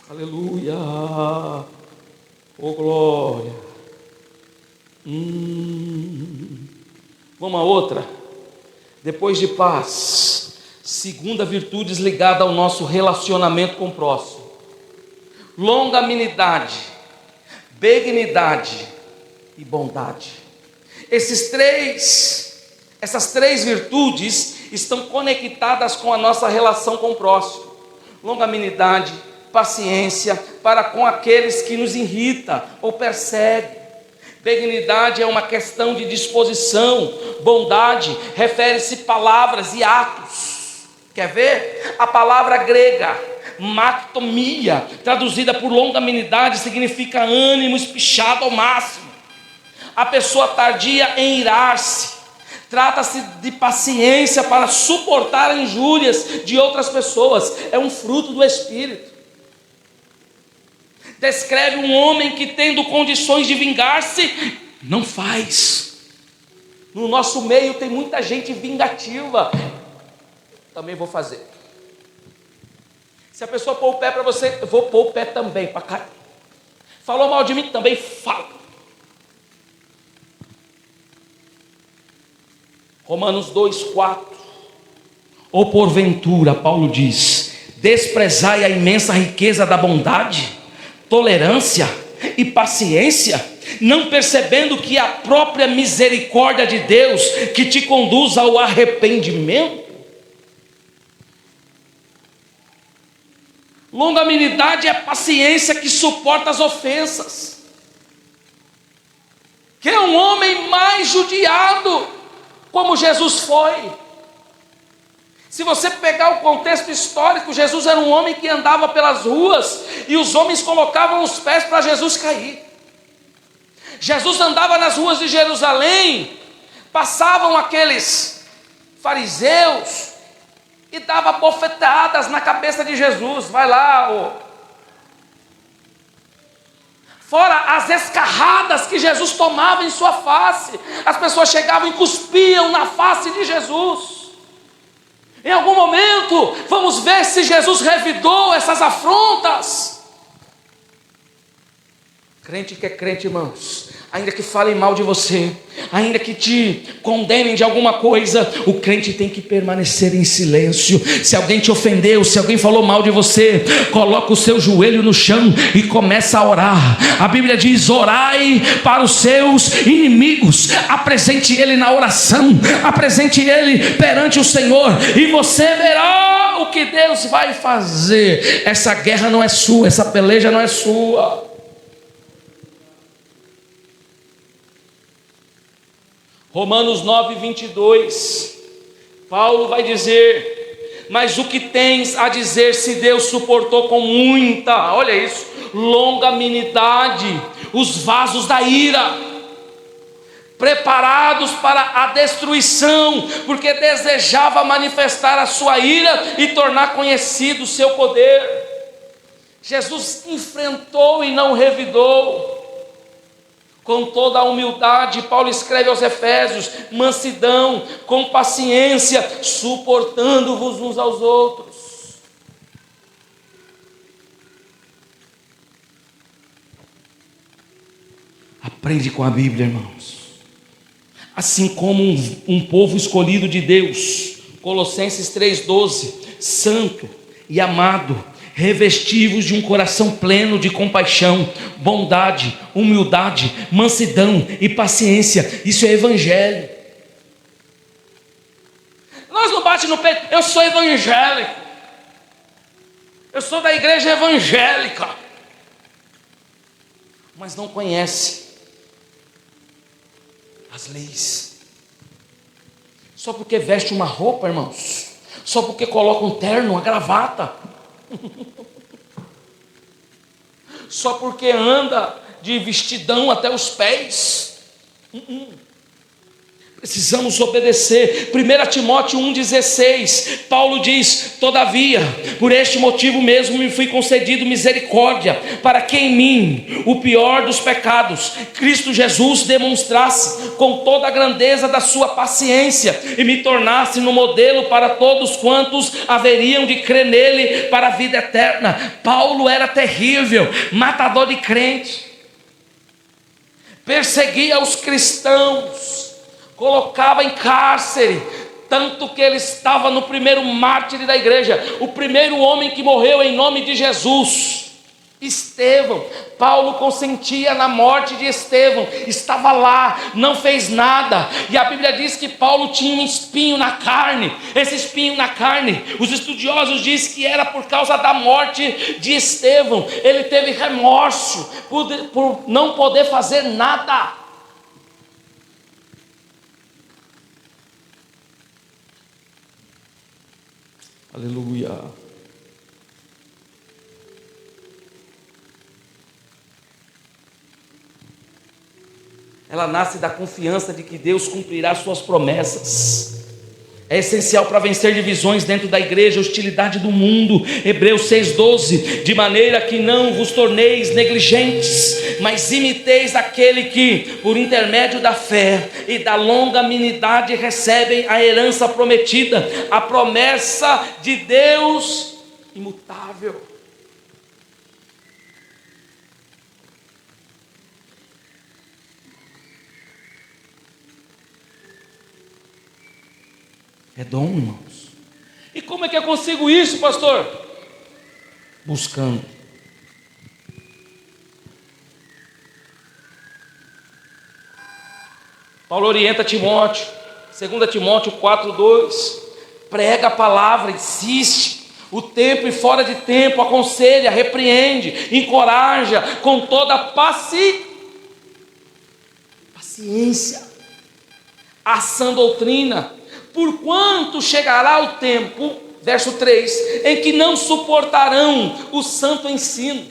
Aleluia. Oh, glória. Vamos a outra. Depois de paz, segunda virtude ligada ao nosso relacionamento com o próximo: longanimidade, benignidade e bondade. Essas três virtudes estão conectadas com a nossa relação com o próximo. Longanimidade, paciência para com aqueles que nos irritam ou perseguem. Benignidade é uma questão de disposição. Bondade refere-se a palavras e atos. Quer ver? A palavra grega mactomia, traduzida por longanimidade, significa ânimo espichado ao máximo. A pessoa tardia em irar-se. Trata-se de paciência para suportar injúrias de outras pessoas. É um fruto do Espírito. Descreve um homem que, tendo condições de vingar-se, não faz. No nosso meio tem muita gente vingativa. Também vou fazer. Se a pessoa pôr o pé para você, eu vou pôr o pé também para cair. Falou mal de mim, também falo. Romanos 2:4. Ou porventura, Paulo diz: desprezai a imensa riqueza da bondade, tolerância e paciência, não percebendo que a própria misericórdia de Deus que te conduz ao arrependimento. Longanimidade é a paciência que suporta as ofensas. Que é um homem mais judiado, como Jesus foi. Se você pegar o contexto histórico, Jesus era um homem que andava pelas ruas e os homens colocavam os pés para Jesus cair. Jesus andava nas ruas de Jerusalém, passavam aqueles fariseus, e dava bofetadas na cabeça de Jesus. Vai lá, ô. Fora as escarradas que Jesus tomava em sua face, as pessoas chegavam e cuspiam na face de Jesus. Em algum momento, vamos ver se Jesus revidou essas afrontas. Crente que é crente, irmãos, ainda que falem mal de você, ainda que te condenem de alguma coisa, o crente tem que permanecer em silêncio. Se alguém te ofendeu, se alguém falou mal de você, coloca o seu joelho no chão e começa a orar. A Bíblia diz: orai para os seus inimigos, apresente ele na oração, apresente ele perante o Senhor, e você verá o que Deus vai fazer. Essa guerra não é sua, essa peleja não é sua. Romanos 9, 22, Paulo vai dizer: mas o que tens a dizer se Deus suportou com muita, olha isso, longanimidade, os vasos da ira, preparados para a destruição, porque desejava manifestar a sua ira e tornar conhecido o seu poder. Jesus enfrentou e não revidou. Com toda a humildade, Paulo escreve aos Efésios: mansidão, com paciência, suportando-vos uns aos outros. Aprende com a Bíblia, irmãos. Assim como um povo escolhido de Deus, Colossenses 3,12, santo e amado, revestivos de um coração pleno de compaixão, bondade, humildade, mansidão e paciência. Isso é evangelho. Nós não bate no peito: eu sou evangélico, eu sou da igreja evangélica, mas não conhece as leis. Só porque veste uma roupa, irmãos, só porque coloca um terno, uma gravata, só porque anda de vestidão até os pés. Precisamos obedecer. 1 Timóteo 1,16, Paulo diz: todavia, por este motivo mesmo me fui concedido misericórdia, para que em mim, o pior dos pecados, Cristo Jesus demonstrasse com toda a grandeza da sua paciência, e me tornasse no modelo para todos quantos haveriam de crer nele para a vida eterna. Paulo era terrível, matador de crente, perseguia os cristãos, colocava em cárcere, tanto que ele estava no primeiro mártir da igreja, o primeiro homem que morreu em nome de Jesus, Estevão. Paulo consentia na morte de Estevão, estava lá, não fez nada, e a Bíblia diz que Paulo tinha um espinho na carne. Esse espinho na carne, os estudiosos dizem que era por causa da morte de Estevão. Ele teve remorso por não poder fazer nada. Aleluia. Ela nasce da confiança de que Deus cumprirá suas promessas. É essencial para vencer divisões dentro da igreja, hostilidade do mundo. Hebreus 6,12, de maneira que não vos torneis negligentes, mas imiteis aquele que, por intermédio da fé e da longanimidade, recebem a herança prometida, a promessa de Deus imutável. É dom, irmãos. E como é que eu consigo isso, pastor? Buscando. Paulo orienta Timóteo, 2 Timóteo 4,2, prega a palavra, insiste, o tempo e fora de tempo, aconselha, repreende, encoraja, com toda paciência, a sã doutrina, porquanto chegará o tempo, verso 3, em que não suportarão o santo ensino.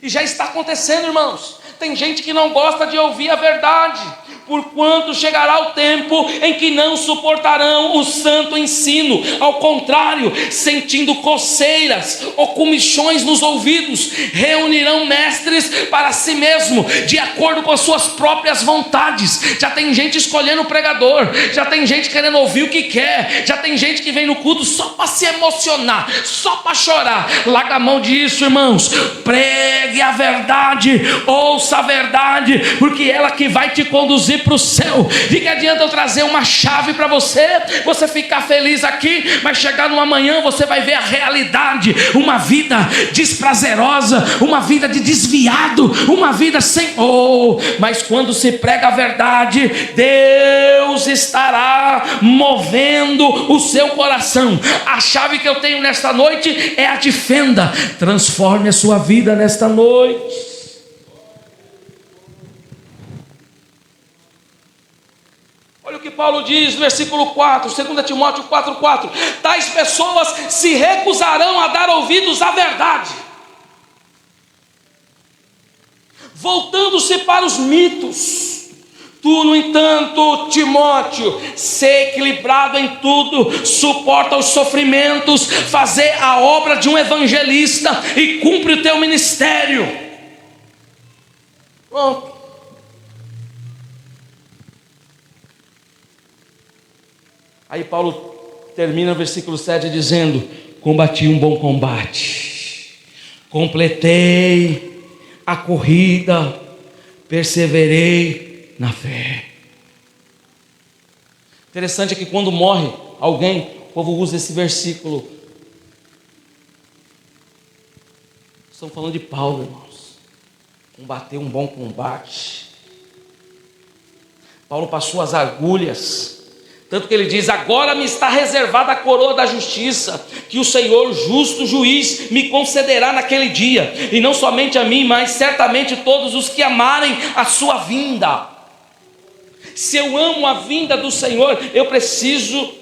E já está acontecendo, irmãos. Tem gente que não gosta de ouvir a verdade. porquanto chegará o tempo em que não suportarão o santo ensino. Ao contrário, sentindo coceiras ou comichões nos ouvidos, reunirão mestres para si mesmo, de acordo com as suas próprias vontades. Já tem gente escolhendo o pregador, já tem gente querendo ouvir o que quer, já tem gente que vem no culto só para se emocionar, só para chorar. Larga a mão disso, irmãos. Pregue a verdade, ouça a verdade, porque ela que vai te conduzir para o céu. De que adianta eu trazer uma chave para você ficar feliz aqui, mas chegar numa manhã você vai ver a realidade, uma vida desprazerosa, uma vida de desviado, uma vida sem mas quando se prega a verdade, Deus estará movendo o seu coração. A chave que eu tenho nesta noite é a de fenda. Transforme a sua vida nesta noite. Olha o que Paulo diz no versículo 4, 2 Timóteo 4:4. Tais pessoas se recusarão a dar ouvidos à verdade, voltando-se para os mitos. Tu, no entanto, Timóteo, ser equilibrado em tudo, suporta os sofrimentos, fazer a obra de um evangelista e cumpre o teu ministério. Pronto. Aí Paulo termina o versículo 7 dizendo: combati um bom combate, completei a corrida, perseverei na fé. Interessante é que quando morre alguém, o povo usa esse versículo. Estamos falando de Paulo, irmãos. Combateu um bom combate. Paulo passou as agulhas. Tanto que ele diz: agora me está reservada a coroa da justiça, que o Senhor, justo juiz, me concederá naquele dia, e não somente a mim, mas certamente todos os que amarem a sua vinda. Se eu amo a vinda do Senhor, eu preciso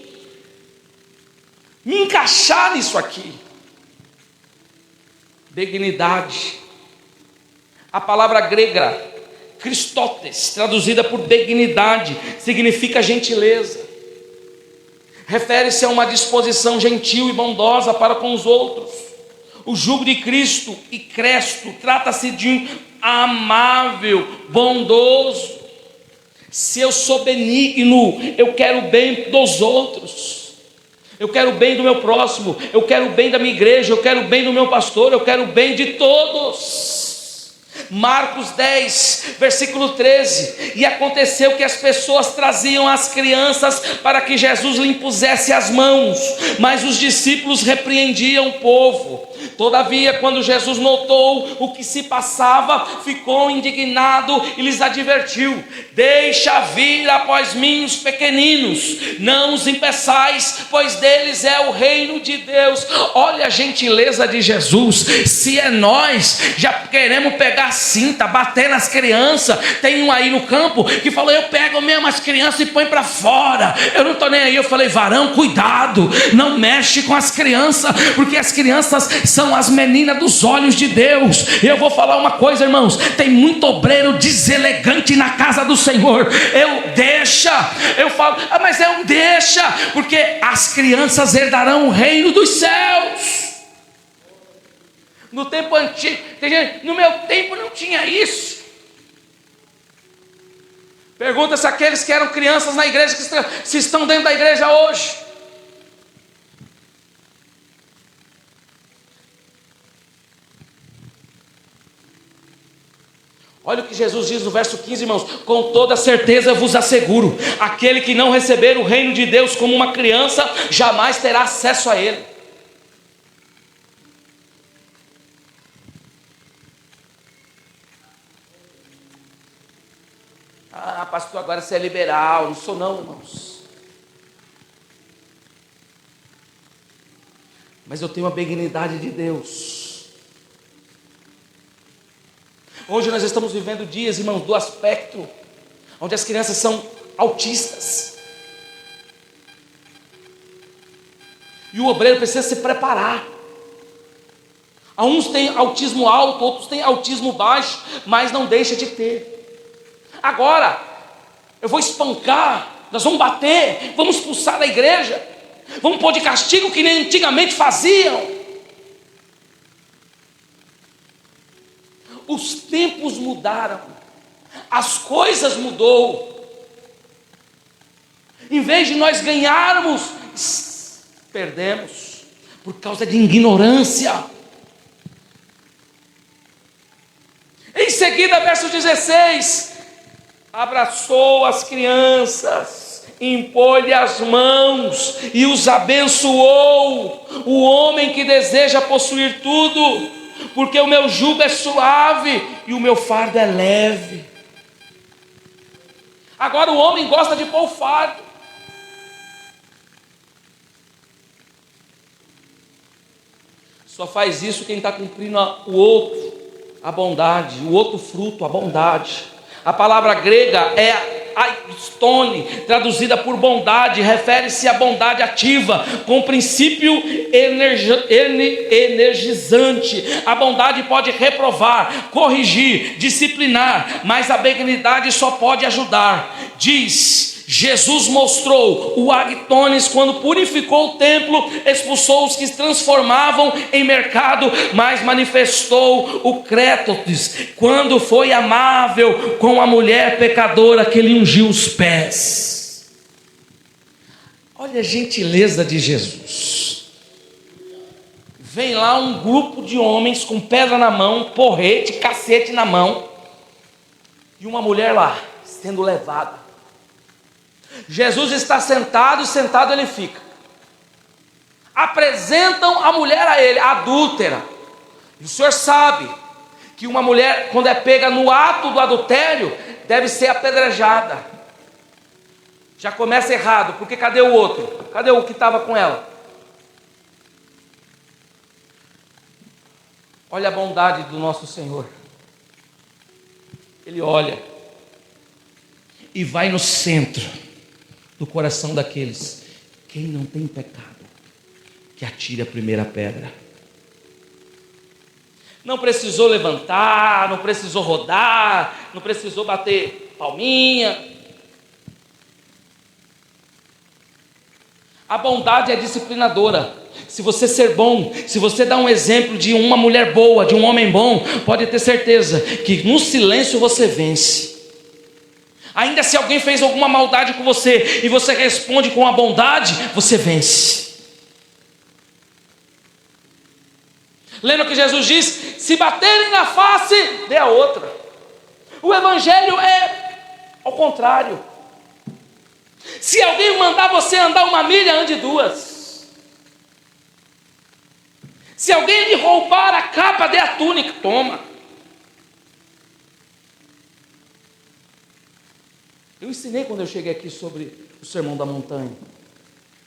me encaixar nisso aqui. Benignidade. A palavra grega Christotes, traduzida por benignidade, significa gentileza. Refere-se a uma disposição gentil e bondosa para com os outros. O jugo de Cristo e Cresto trata-se de um amável, bondoso. Se eu sou benigno, eu quero o bem dos outros, eu quero o bem do meu próximo, eu quero o bem da minha igreja, eu quero o bem do meu pastor, eu quero o bem de todos. Marcos 10, versículo 13. E aconteceu que as pessoas traziam as crianças para que Jesus lhe impusesse as mãos, mas os discípulos repreendiam o povo. Todavia, quando Jesus notou o que se passava, ficou indignado e lhes advertiu: deixa vir após mim os pequeninos, não os impeçais, pois deles é o reino de Deus. Olha a gentileza de Jesus. Se é nós, já queremos pegar a cinta, bater nas crianças. Tem um aí no campo que falou: eu pego mesmo as crianças e põe para fora, eu não estou nem aí. Eu falei: varão, cuidado, não mexe com as crianças, porque as crianças são as meninas dos olhos de Deus. E eu vou falar uma coisa, irmãos: tem muito obreiro deselegante na casa do Senhor. Eu falo: mas deixa, porque as crianças herdarão o reino dos céus. No tempo antigo, tem gente: no meu tempo não tinha isso. Pergunta se aqueles que eram crianças na igreja, que se estão dentro da igreja hoje. Olha o que Jesus diz no verso 15, irmãos: com toda certeza eu vos asseguro, aquele que não receber o reino de Deus como uma criança, jamais terá acesso a ele. Ah, pastor, agora você é liberal. Não sou não, irmãos. Mas eu tenho a benignidade de Deus. Hoje nós estamos vivendo dias, irmãos, do aspecto onde as crianças são autistas. E o obreiro precisa se preparar. Uns têm autismo alto, outros têm autismo baixo, mas não deixa de ter. Agora, eu vou espancar, nós vamos bater, vamos expulsar da igreja, vamos pôr de castigo que nem antigamente faziam. Os tempos mudaram, as coisas mudou. Em vez de nós ganharmos, perdemos por causa de ignorância. Em seguida, verso 16: abraçou as crianças, impôs-lhe as mãos e os abençoou. O homem que deseja possuir tudo, porque o meu jugo é suave e o meu fardo é leve. Agora o homem gosta de pôr o fardo. Só faz isso quem está cumprindo o outro, a bondade, o outro fruto, a bondade. A palavra grega é aistone, traduzida por bondade, refere-se à bondade ativa, com princípio energizante. A bondade pode reprovar, corrigir, disciplinar, mas a benignidade só pode ajudar. Diz: Jesus mostrou o agtones quando purificou o templo, expulsou os que se transformavam em mercado, mas manifestou o crétotes quando foi amável com a mulher pecadora que lhe ungiu os pés. Olha a gentileza de Jesus. Vem lá um grupo de homens com pedra na mão, porrete, cacete na mão, e uma mulher lá sendo levada. Jesus está sentado, e sentado ele fica. Apresentam a mulher a ele, adúltera. E o Senhor sabe que uma mulher, quando é pega no ato do adultério, deve ser apedrejada. Já começa errado, porque cadê o outro? Cadê o que estava com ela? Olha a bondade do nosso Senhor. Ele olha e vai no centro do coração daqueles: quem não tem pecado, que atire a primeira pedra. Não precisou levantar, não precisou rodar, não precisou bater palminha. A bondade é disciplinadora. Se você ser bom, se você dar um exemplo de uma mulher boa, de um homem bom, pode ter certeza que no silêncio você vence. Ainda se alguém fez alguma maldade com você e você responde com a bondade, você vence. Lembra que Jesus disse: se baterem na face, dê a outra. O evangelho é ao contrário. Se alguém mandar você andar 1 milha, ande 2. Se alguém lhe roubar a capa, dê a túnica, toma. Eu ensinei quando eu cheguei aqui sobre o Sermão da Montanha.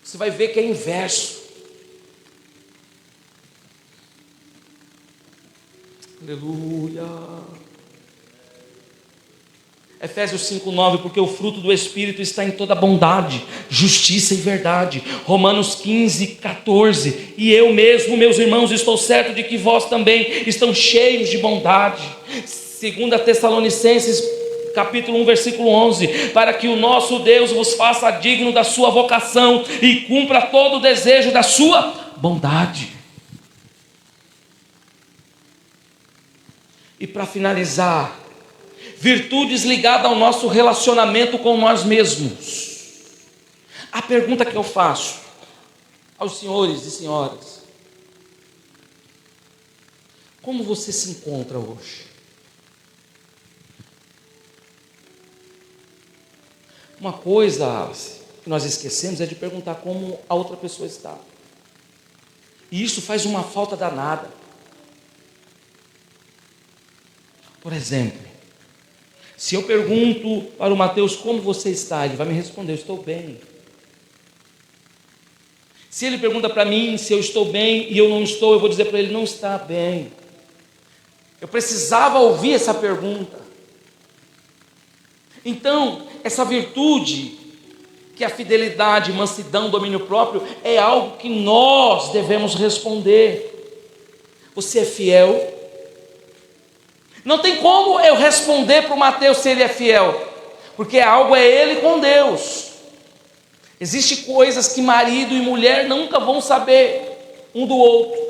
Você vai ver que é inverso. Aleluia. Efésios 5:9, porque o fruto do Espírito está em toda bondade, justiça e verdade. Romanos 15:14, e eu mesmo, meus irmãos, estou certo de que vós também estão cheios de bondade. 2 Tessalonicenses capítulo 1, versículo 11, para que o nosso Deus vos faça digno da sua vocação e cumpra todo o desejo da sua bondade. E para finalizar, virtudes ligadas ao nosso relacionamento com nós mesmos. A pergunta que eu faço aos senhores e senhoras: como você se encontra hoje? Uma coisa que nós esquecemos é de perguntar como a outra pessoa está. E isso faz uma falta danada. Por exemplo, se eu pergunto para o Mateus como você está, ele vai me responder: eu estou bem. Se ele pergunta para mim se eu estou bem e eu não estou, eu vou dizer para ele: não está bem. Eu precisava ouvir essa pergunta. Então, essa virtude, que é a fidelidade, mansidão, domínio próprio, é algo que nós devemos responder. Você é fiel? Não tem como eu responder para o Mateus se ele é fiel. porque algo é ele com Deus. Existem coisas que marido e mulher nunca vão saber um do outro.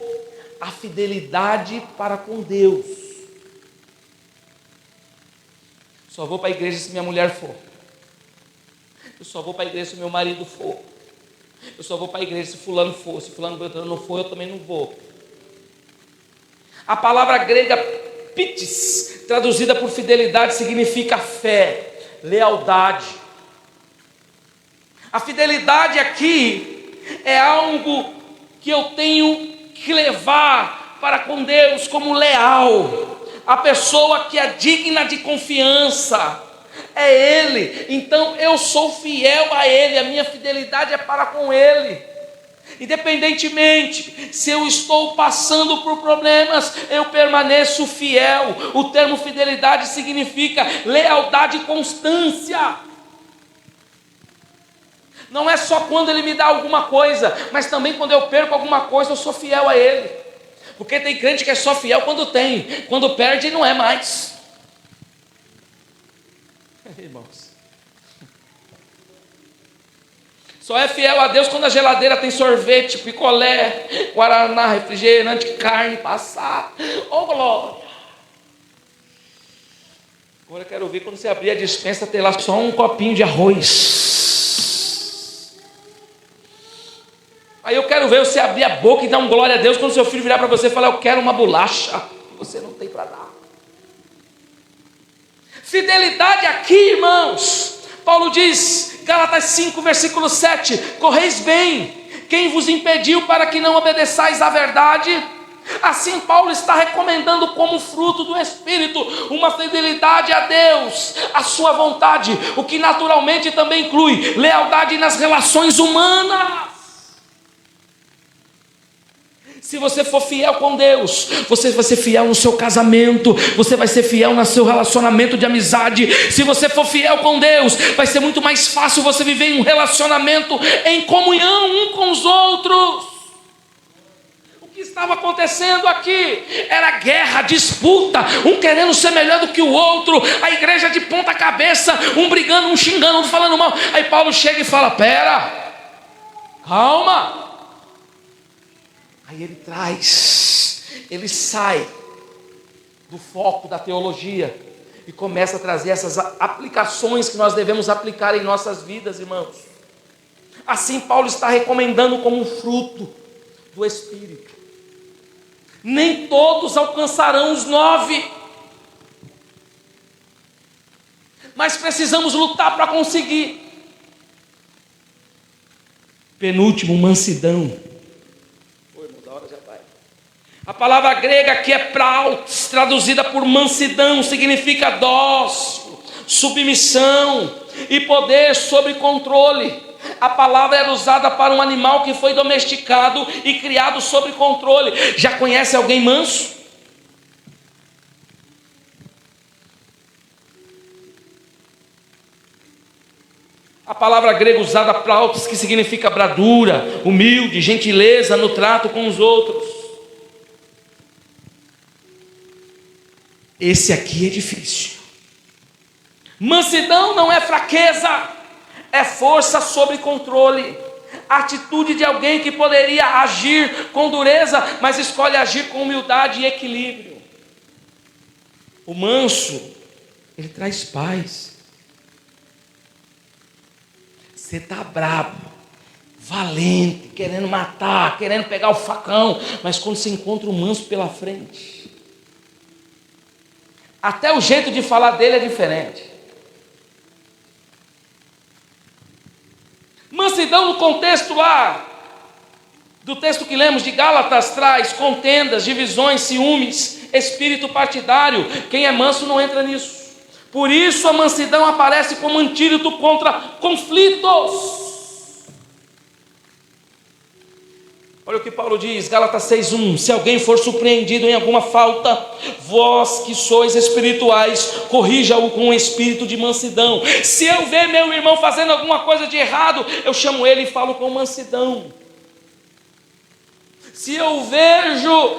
A fidelidade para com Deus. Só vou para a igreja se minha mulher for. Eu só vou para a igreja se meu marido for. Eu só vou para a igreja se fulano for. Se fulano não for, eu também não vou. A palavra grega pitis, traduzida por fidelidade, significa fé, lealdade. A fidelidade aqui é algo que eu tenho que levar para com Deus como leal. A pessoa que é digna de confiança é Ele. Então eu sou fiel a Ele, a minha fidelidade é para com Ele. Independentemente se eu estou passando por problemas, eu permaneço fiel. O termo fidelidade significa lealdade e constância. Não é só quando Ele me dá alguma coisa, mas também quando eu perco alguma coisa, eu sou fiel a Ele. Porque tem crente que é só fiel quando tem, quando perde não é mais. Irmãos, só é fiel a Deus quando a geladeira tem sorvete, picolé, guaraná, refrigerante, carne passada. Oh glória! Agora eu quero ver quando você abrir a despensa, ter lá só um copinho de arroz. Aí eu quero ver você abrir a boca e dar um glória a Deus quando seu filho virar para você e falar: eu quero uma bolacha, que você não tem para dar. Fidelidade aqui, irmãos. Paulo diz, Gálatas 5, versículo 7: correis bem, quem vos impediu para que não obedeçais à verdade? Assim Paulo está recomendando como fruto do Espírito uma fidelidade a Deus, a sua vontade, o que naturalmente também inclui lealdade nas relações humanas. Se você for fiel com Deus, você vai ser fiel no seu casamento, você vai ser fiel no seu relacionamento de amizade. Se você for fiel com Deus, vai ser muito mais fácil você viver em um relacionamento em comunhão um com os outros. O que estava acontecendo aqui era guerra, disputa, um querendo ser melhor do que o outro, a igreja de ponta cabeça, um brigando, um xingando, um falando mal. Aí Paulo chega e fala: pera, calma. Aí ele sai do foco da teologia e começa a trazer essas aplicações que nós devemos aplicar em nossas vidas, irmãos. Assim Paulo está recomendando como um fruto do Espírito. Nem todos alcançarão os 9, mas precisamos lutar para conseguir. Penúltimo, mansidão. A palavra grega aqui é praus, traduzida por mansidão, significa dócil, submissão e poder sobre controle. A palavra era usada para um animal que foi domesticado e criado sob controle. Já conhece alguém manso? A palavra grega usada praus, que significa bradura, humilde, gentileza no trato com os outros. Esse aqui é difícil. Mansidão não é fraqueza, é força sobre controle. A atitude de alguém que poderia agir com dureza, mas escolhe agir com humildade e equilíbrio. O manso, ele traz paz. Você está bravo, valente, querendo matar, querendo pegar o facão, mas quando você encontra o manso pela frente, até o jeito de falar dele é diferente. Mansidão no contexto lá, do texto que lemos de Gálatas, traz contendas, divisões, ciúmes, espírito partidário. Quem é manso não entra nisso. Por isso a mansidão aparece como antídoto contra conflitos. Olha o que Paulo diz, Gálatas 6:1: se alguém for surpreendido em alguma falta, vós que sois espirituais, corrija-o com um espírito de mansidão. Se eu ver meu irmão fazendo alguma coisa de errado, eu chamo ele e falo com mansidão. Se eu vejo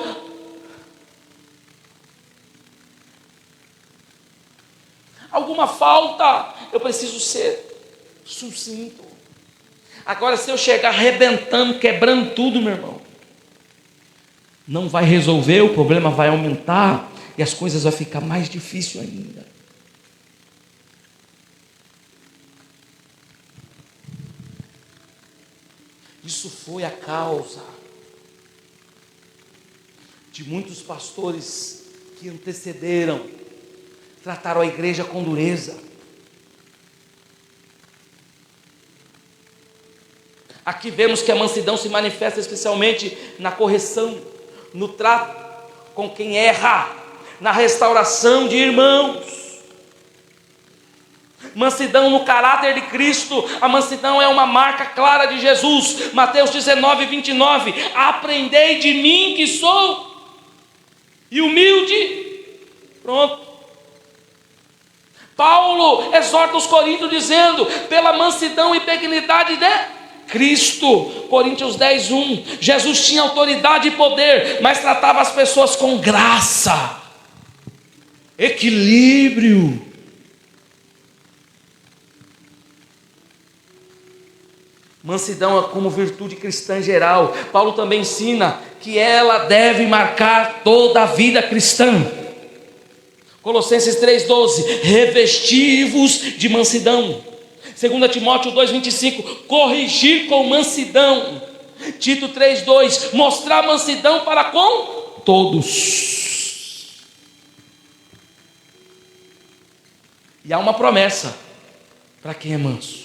alguma falta, eu preciso ser sucinto. Agora, se eu chegar arrebentando, quebrando tudo, meu irmão, não vai resolver, o problema vai aumentar e as coisas vão ficar mais difíceis ainda. Isso foi a causa de muitos pastores que antecederam, trataram a igreja com dureza. Aqui vemos que a mansidão se manifesta especialmente na correção, no trato com quem erra, na restauração de irmãos. Mansidão no caráter de Cristo. A mansidão é uma marca clara de Jesus. Mateus 19, 29. Aprendei de mim que sou e humilde. Pronto. Paulo exorta os coríntios dizendo: pela mansidão e benignidade de Cristo. Coríntios 10, 1. Jesus tinha autoridade e poder, mas tratava as pessoas com graça, equilíbrio. Mansidão é como virtude cristã em geral. Paulo também ensina que ela deve marcar toda a vida cristã. Colossenses 3,12. Revesti-vos de mansidão. 2 Timóteo 2,25. Corrigir com mansidão. Tito 3,2. Mostrar mansidão para com todos. E há uma promessa para quem é manso.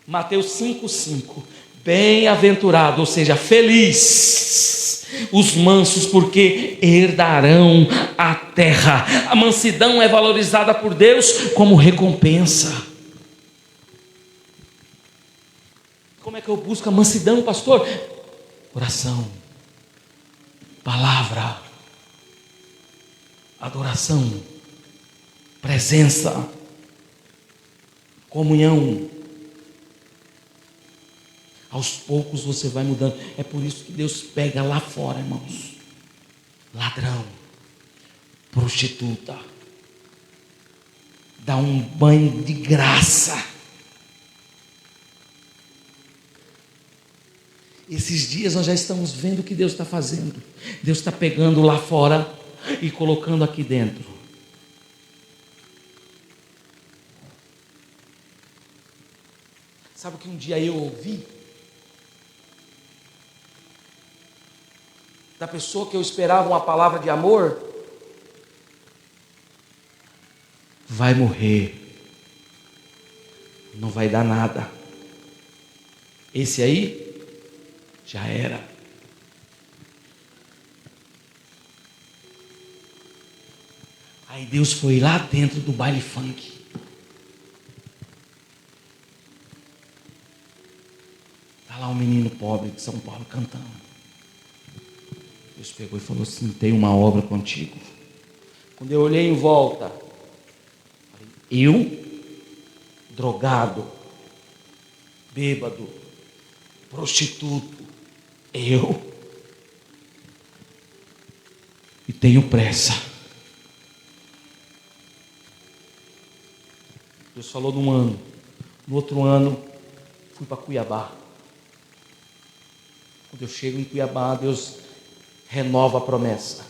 Mateus 5,5. Bem-aventurado, ou seja, feliz os mansos, porque herdarão a terra. A mansidão é valorizada por Deus como recompensa. Como é que eu busco a mansidão, pastor? Oração, palavra, adoração, presença, comunhão. Aos poucos você vai mudando. É por isso que Deus pega lá fora, irmãos, ladrão, prostituta, dá um banho de graça. Esses dias nós já estamos vendo o que Deus está fazendo. Deus está pegando lá fora e colocando aqui dentro. Sabe o que um dia eu ouvi? Da pessoa que eu esperava uma palavra de amor, vai morrer, não vai dar nada. Esse aí já era. Aí Deus foi lá dentro do baile funk. Está lá um menino pobre de São Paulo cantando. Deus pegou e falou assim: tem uma obra contigo. Quando eu olhei em volta, eu, drogado, bêbado, prostituto, eu, e tenho pressa. Deus falou num ano. No outro ano, fui para Cuiabá. Quando eu chego em Cuiabá, Deus renova a promessa.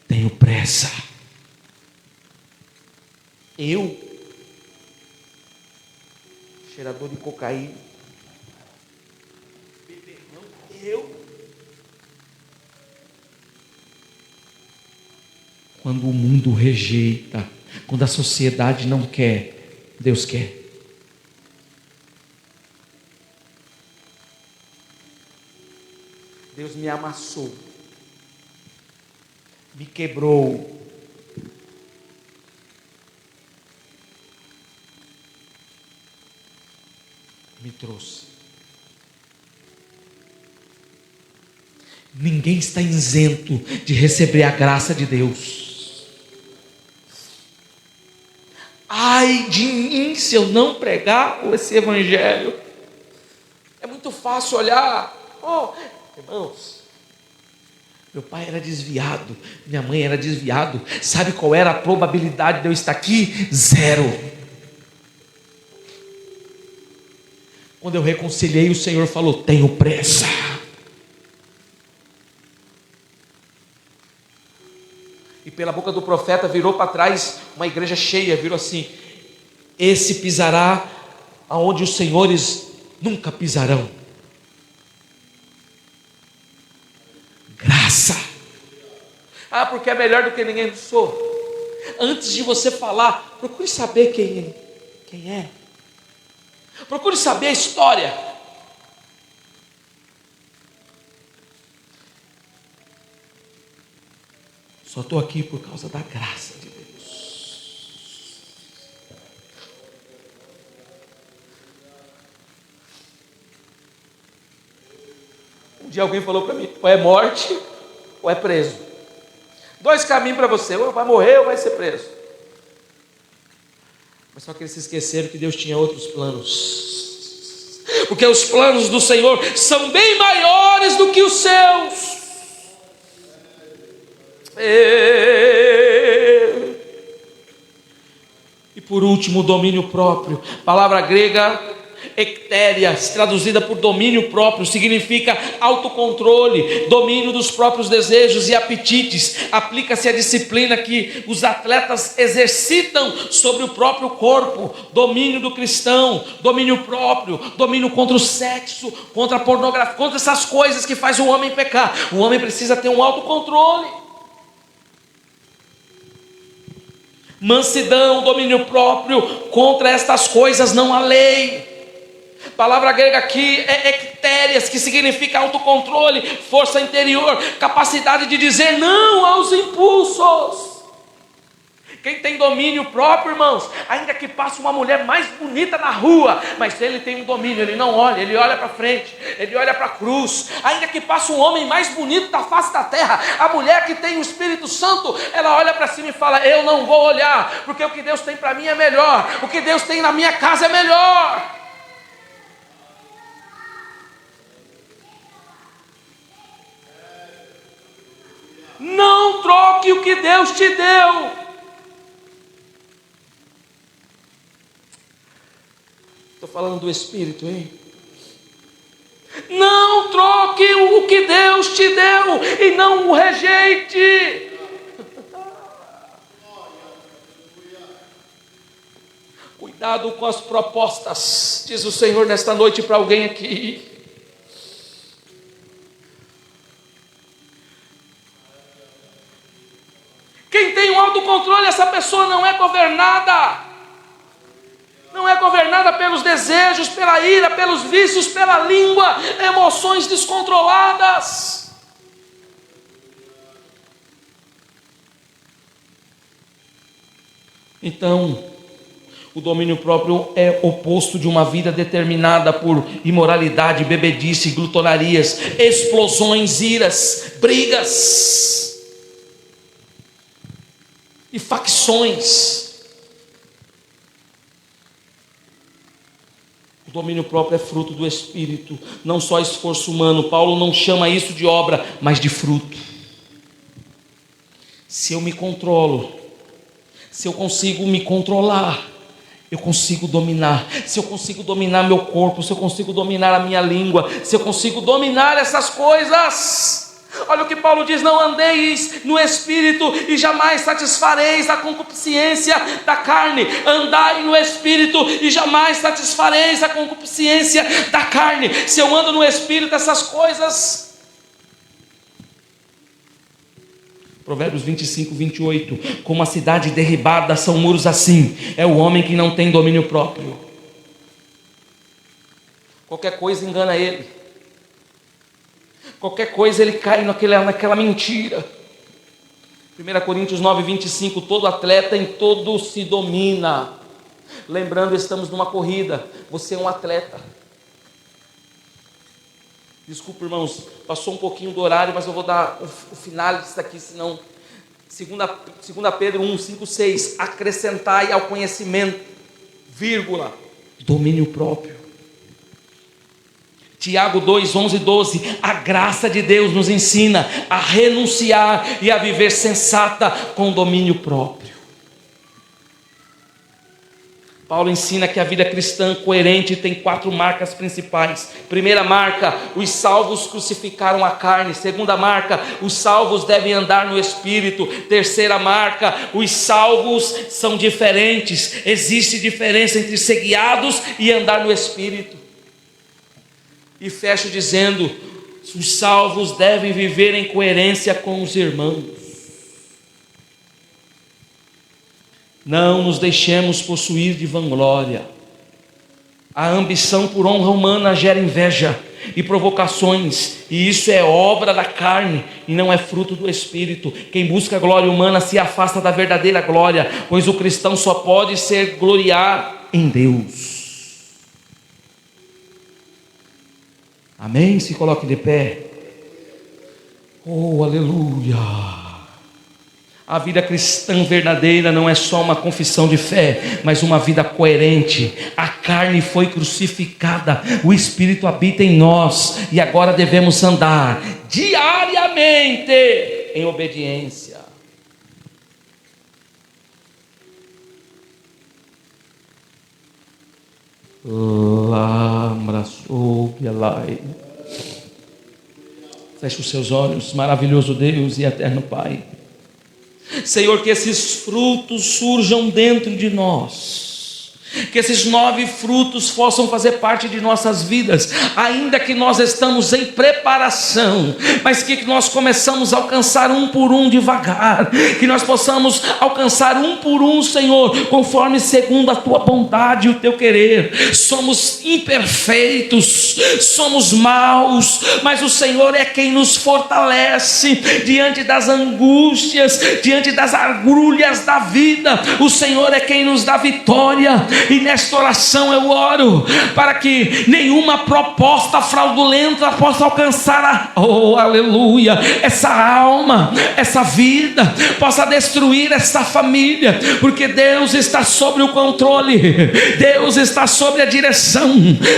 Tenho pressa. Eu, cheirador de cocaína, beberrão, eu. Quando o mundo rejeita, quando a sociedade não quer, Deus quer. Deus me amassou, me quebrou, me trouxe. Ninguém está isento de receber a graça de Deus. Ai de mim se eu não pregar esse evangelho. É muito fácil olhar, irmãos, Meu pai era desviado, minha mãe era desviado. Sabe qual era a probabilidade de eu estar aqui? 0. Quando eu reconciliei, o Senhor falou: tenho pressa. E pela boca do profeta virou para trás uma igreja cheia, virou assim: esse pisará aonde os senhores nunca pisarão. Graça. Ah, porque é melhor do que ninguém. Não sou. Antes de você falar, procure saber quem é. Procure saber a história. Só estou aqui por causa da graça de Deus. Um dia alguém falou para mim: ou é morte ou é preso. 2 caminhos para você: ou vai morrer ou vai ser preso. Mas só que eles se esqueceram que Deus tinha outros planos. Porque os planos do Senhor são bem maiores do que os seus. E por último, o domínio próprio. Palavra grega ectérias, traduzida por domínio próprio, significa autocontrole, domínio dos próprios desejos e apetites. Aplica-se a disciplina que os atletas exercitam sobre o próprio corpo. Domínio do cristão, domínio próprio, domínio contra o sexo, contra a pornografia, contra essas coisas que faz o homem pecar. O homem precisa ter um autocontrole. Mansidão, domínio próprio, contra estas coisas não há lei. Palavra grega aqui é ectérias, que significa autocontrole, força interior, capacidade de dizer não aos impulsos. Quem tem domínio próprio, irmãos, ainda que passe uma mulher mais bonita na rua, mas ele tem um domínio, ele não olha, ele olha para frente, ele olha para a cruz. Ainda que passe um homem mais bonito da face da terra, a mulher que tem o Espírito Santo, ela olha para cima e fala: eu não vou olhar, porque o que Deus tem para mim é melhor, o que Deus tem na minha casa é melhor. Não troque o que Deus te deu. Estou falando do Espírito, hein? Não troque o que Deus te deu e não o rejeite. Cuidado com as propostas, diz o Senhor nesta noite para alguém aqui. Quem tem um autocontrole, essa pessoa não é governada. Não é governada pelos desejos, pela ira, pelos vícios, pela língua, emoções descontroladas. Então, o domínio próprio é oposto de uma vida determinada por imoralidade, bebedice, glutonarias, explosões, iras, brigas e facções. O domínio próprio é fruto do Espírito, não só esforço humano. Paulo não chama isso de obra, mas de fruto. Se eu me controlo, se eu consigo me controlar, eu consigo dominar. Se eu consigo dominar meu corpo, se eu consigo dominar a minha língua, se eu consigo dominar essas coisas. Olha o que Paulo diz: não andeis no Espírito e jamais satisfareis a concupiscência da carne. Andai no Espírito e jamais satisfareis a concupiscência da carne. Se eu ando no Espírito, essas coisas. Provérbios 25, 28. Como a cidade derribada são muros assim, é o homem que não tem domínio próprio. Qualquer coisa engana ele. Qualquer coisa ele cai naquela mentira. 1 Coríntios 9, 25. Todo atleta em todo se domina. Lembrando, estamos numa corrida. Você é um atleta. Desculpa, irmãos, passou um pouquinho do horário, mas eu vou dar o final disso aqui, senão. 2 Pedro 1, 5, 6. Acrescentai ao conhecimento, vírgula, domínio próprio. Tiago 2, 11 e 12, a graça de Deus nos ensina a renunciar e a viver sensata com domínio próprio. Paulo ensina que a vida cristã coerente tem 4 marcas principais. Primeira marca, os salvos crucificaram a carne. Segunda marca, os salvos devem andar no Espírito. Terceira marca, os salvos são diferentes. Existe diferença entre ser guiados e andar no Espírito. E fecho dizendo, os salvos devem viver em coerência com os irmãos. Não nos deixemos possuir de vanglória. A ambição por honra humana gera inveja e provocações, e isso é obra da carne e não é fruto do Espírito. Quem busca a glória humana se afasta da verdadeira glória, pois o cristão só pode ser gloriar em Deus. Amém? Se coloque de pé. Oh, aleluia. A vida cristã verdadeira não é só uma confissão de fé, mas uma vida coerente. A carne foi crucificada, o Espírito habita em nós, e agora devemos andar diariamente em obediência. Feche os seus olhos, maravilhoso Deus e eterno Pai. Senhor, que esses frutos surjam dentro de nós, que esses 9 frutos possam fazer parte de nossas vidas, ainda que nós estamos em preparação, mas que nós começamos a alcançar um por um devagar, que nós possamos alcançar um por um, Senhor, conforme segundo a Tua bondade e o Teu querer. Somos imperfeitos, somos maus, mas o Senhor é quem nos fortalece diante das angústias, diante das agulhas da vida. O Senhor é quem nos dá vitória. E nesta oração eu oro para que nenhuma proposta fraudulenta possa alcançar aleluia, essa alma, essa vida, possa destruir essa família, porque Deus está sobre o controle, Deus está sobre a direção.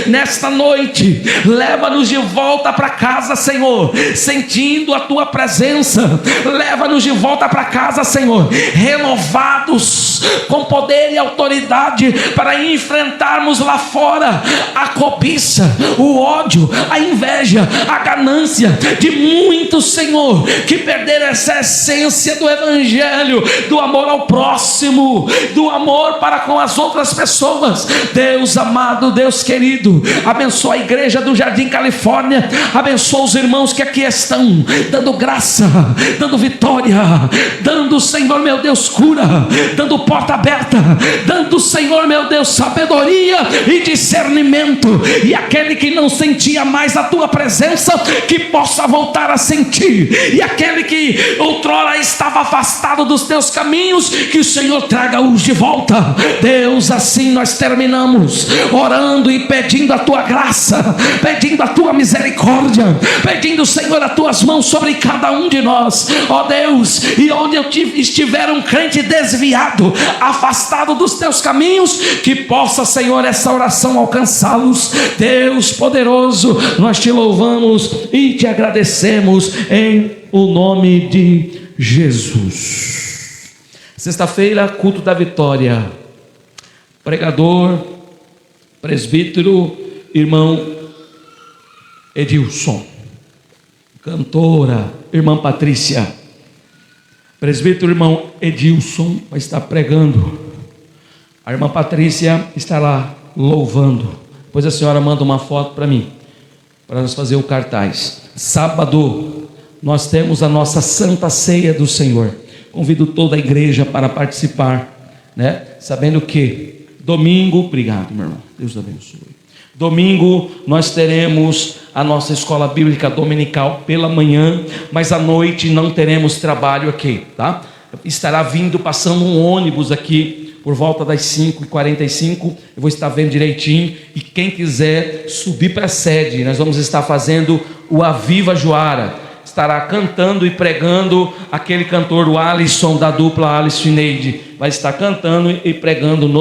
Nesta noite, leva-nos de volta para casa, Senhor, sentindo a Tua presença. Leva-nos de volta para casa, Senhor, renovados, com poder e autoridade, para enfrentarmos lá fora a cobiça, o ódio, a inveja, a ganância de muitos, Senhor, que perderam essa essência do Evangelho, do amor ao próximo, do amor para com as outras pessoas. Deus amado, Deus querido, abençoa a igreja do Jardim Califórnia, abençoa os irmãos que aqui estão, dando graça, dando vitória, dando, Senhor meu Deus, cura, dando porta aberta, dando, Senhor meu Deus, sabedoria e discernimento. E aquele que não sentia mais a Tua presença, que possa voltar a sentir. E aquele que outrora estava afastado dos Teus caminhos, que o Senhor traga-os de volta. Deus, assim nós terminamos orando e pedindo a Tua graça, pedindo a Tua misericórdia, pedindo, Senhor, as Tuas mãos sobre cada um de nós, ó Deus. E onde eu estiver um crente desviado, afastado dos Teus caminhos, que possa, Senhor, essa oração alcançá-los. Deus poderoso, nós Te louvamos e Te agradecemos em o nome de Jesus. Sexta-feira, culto da vitória. Pregador, presbítero, irmão Edilson. Cantora, irmã Patrícia. Presbítero, irmão Edilson vai estar pregando. A irmã Patrícia está lá louvando. Depois a senhora manda uma foto para mim, para nós fazer o cartaz. Sábado nós temos a nossa Santa Ceia do Senhor. Convido toda a igreja para participar, né? Sabendo que domingo, obrigado, meu irmão, Deus abençoe. Domingo nós teremos a nossa escola bíblica dominical pela manhã, mas à noite não teremos trabalho aqui, tá? Estará vindo, passando um ônibus aqui por volta das 5h45, eu vou estar vendo direitinho, e quem quiser subir para a sede, nós vamos estar fazendo o Aviva Joara, estará cantando e pregando aquele cantor, o Alisson, da dupla Alisson e Neide, vai estar cantando e pregando no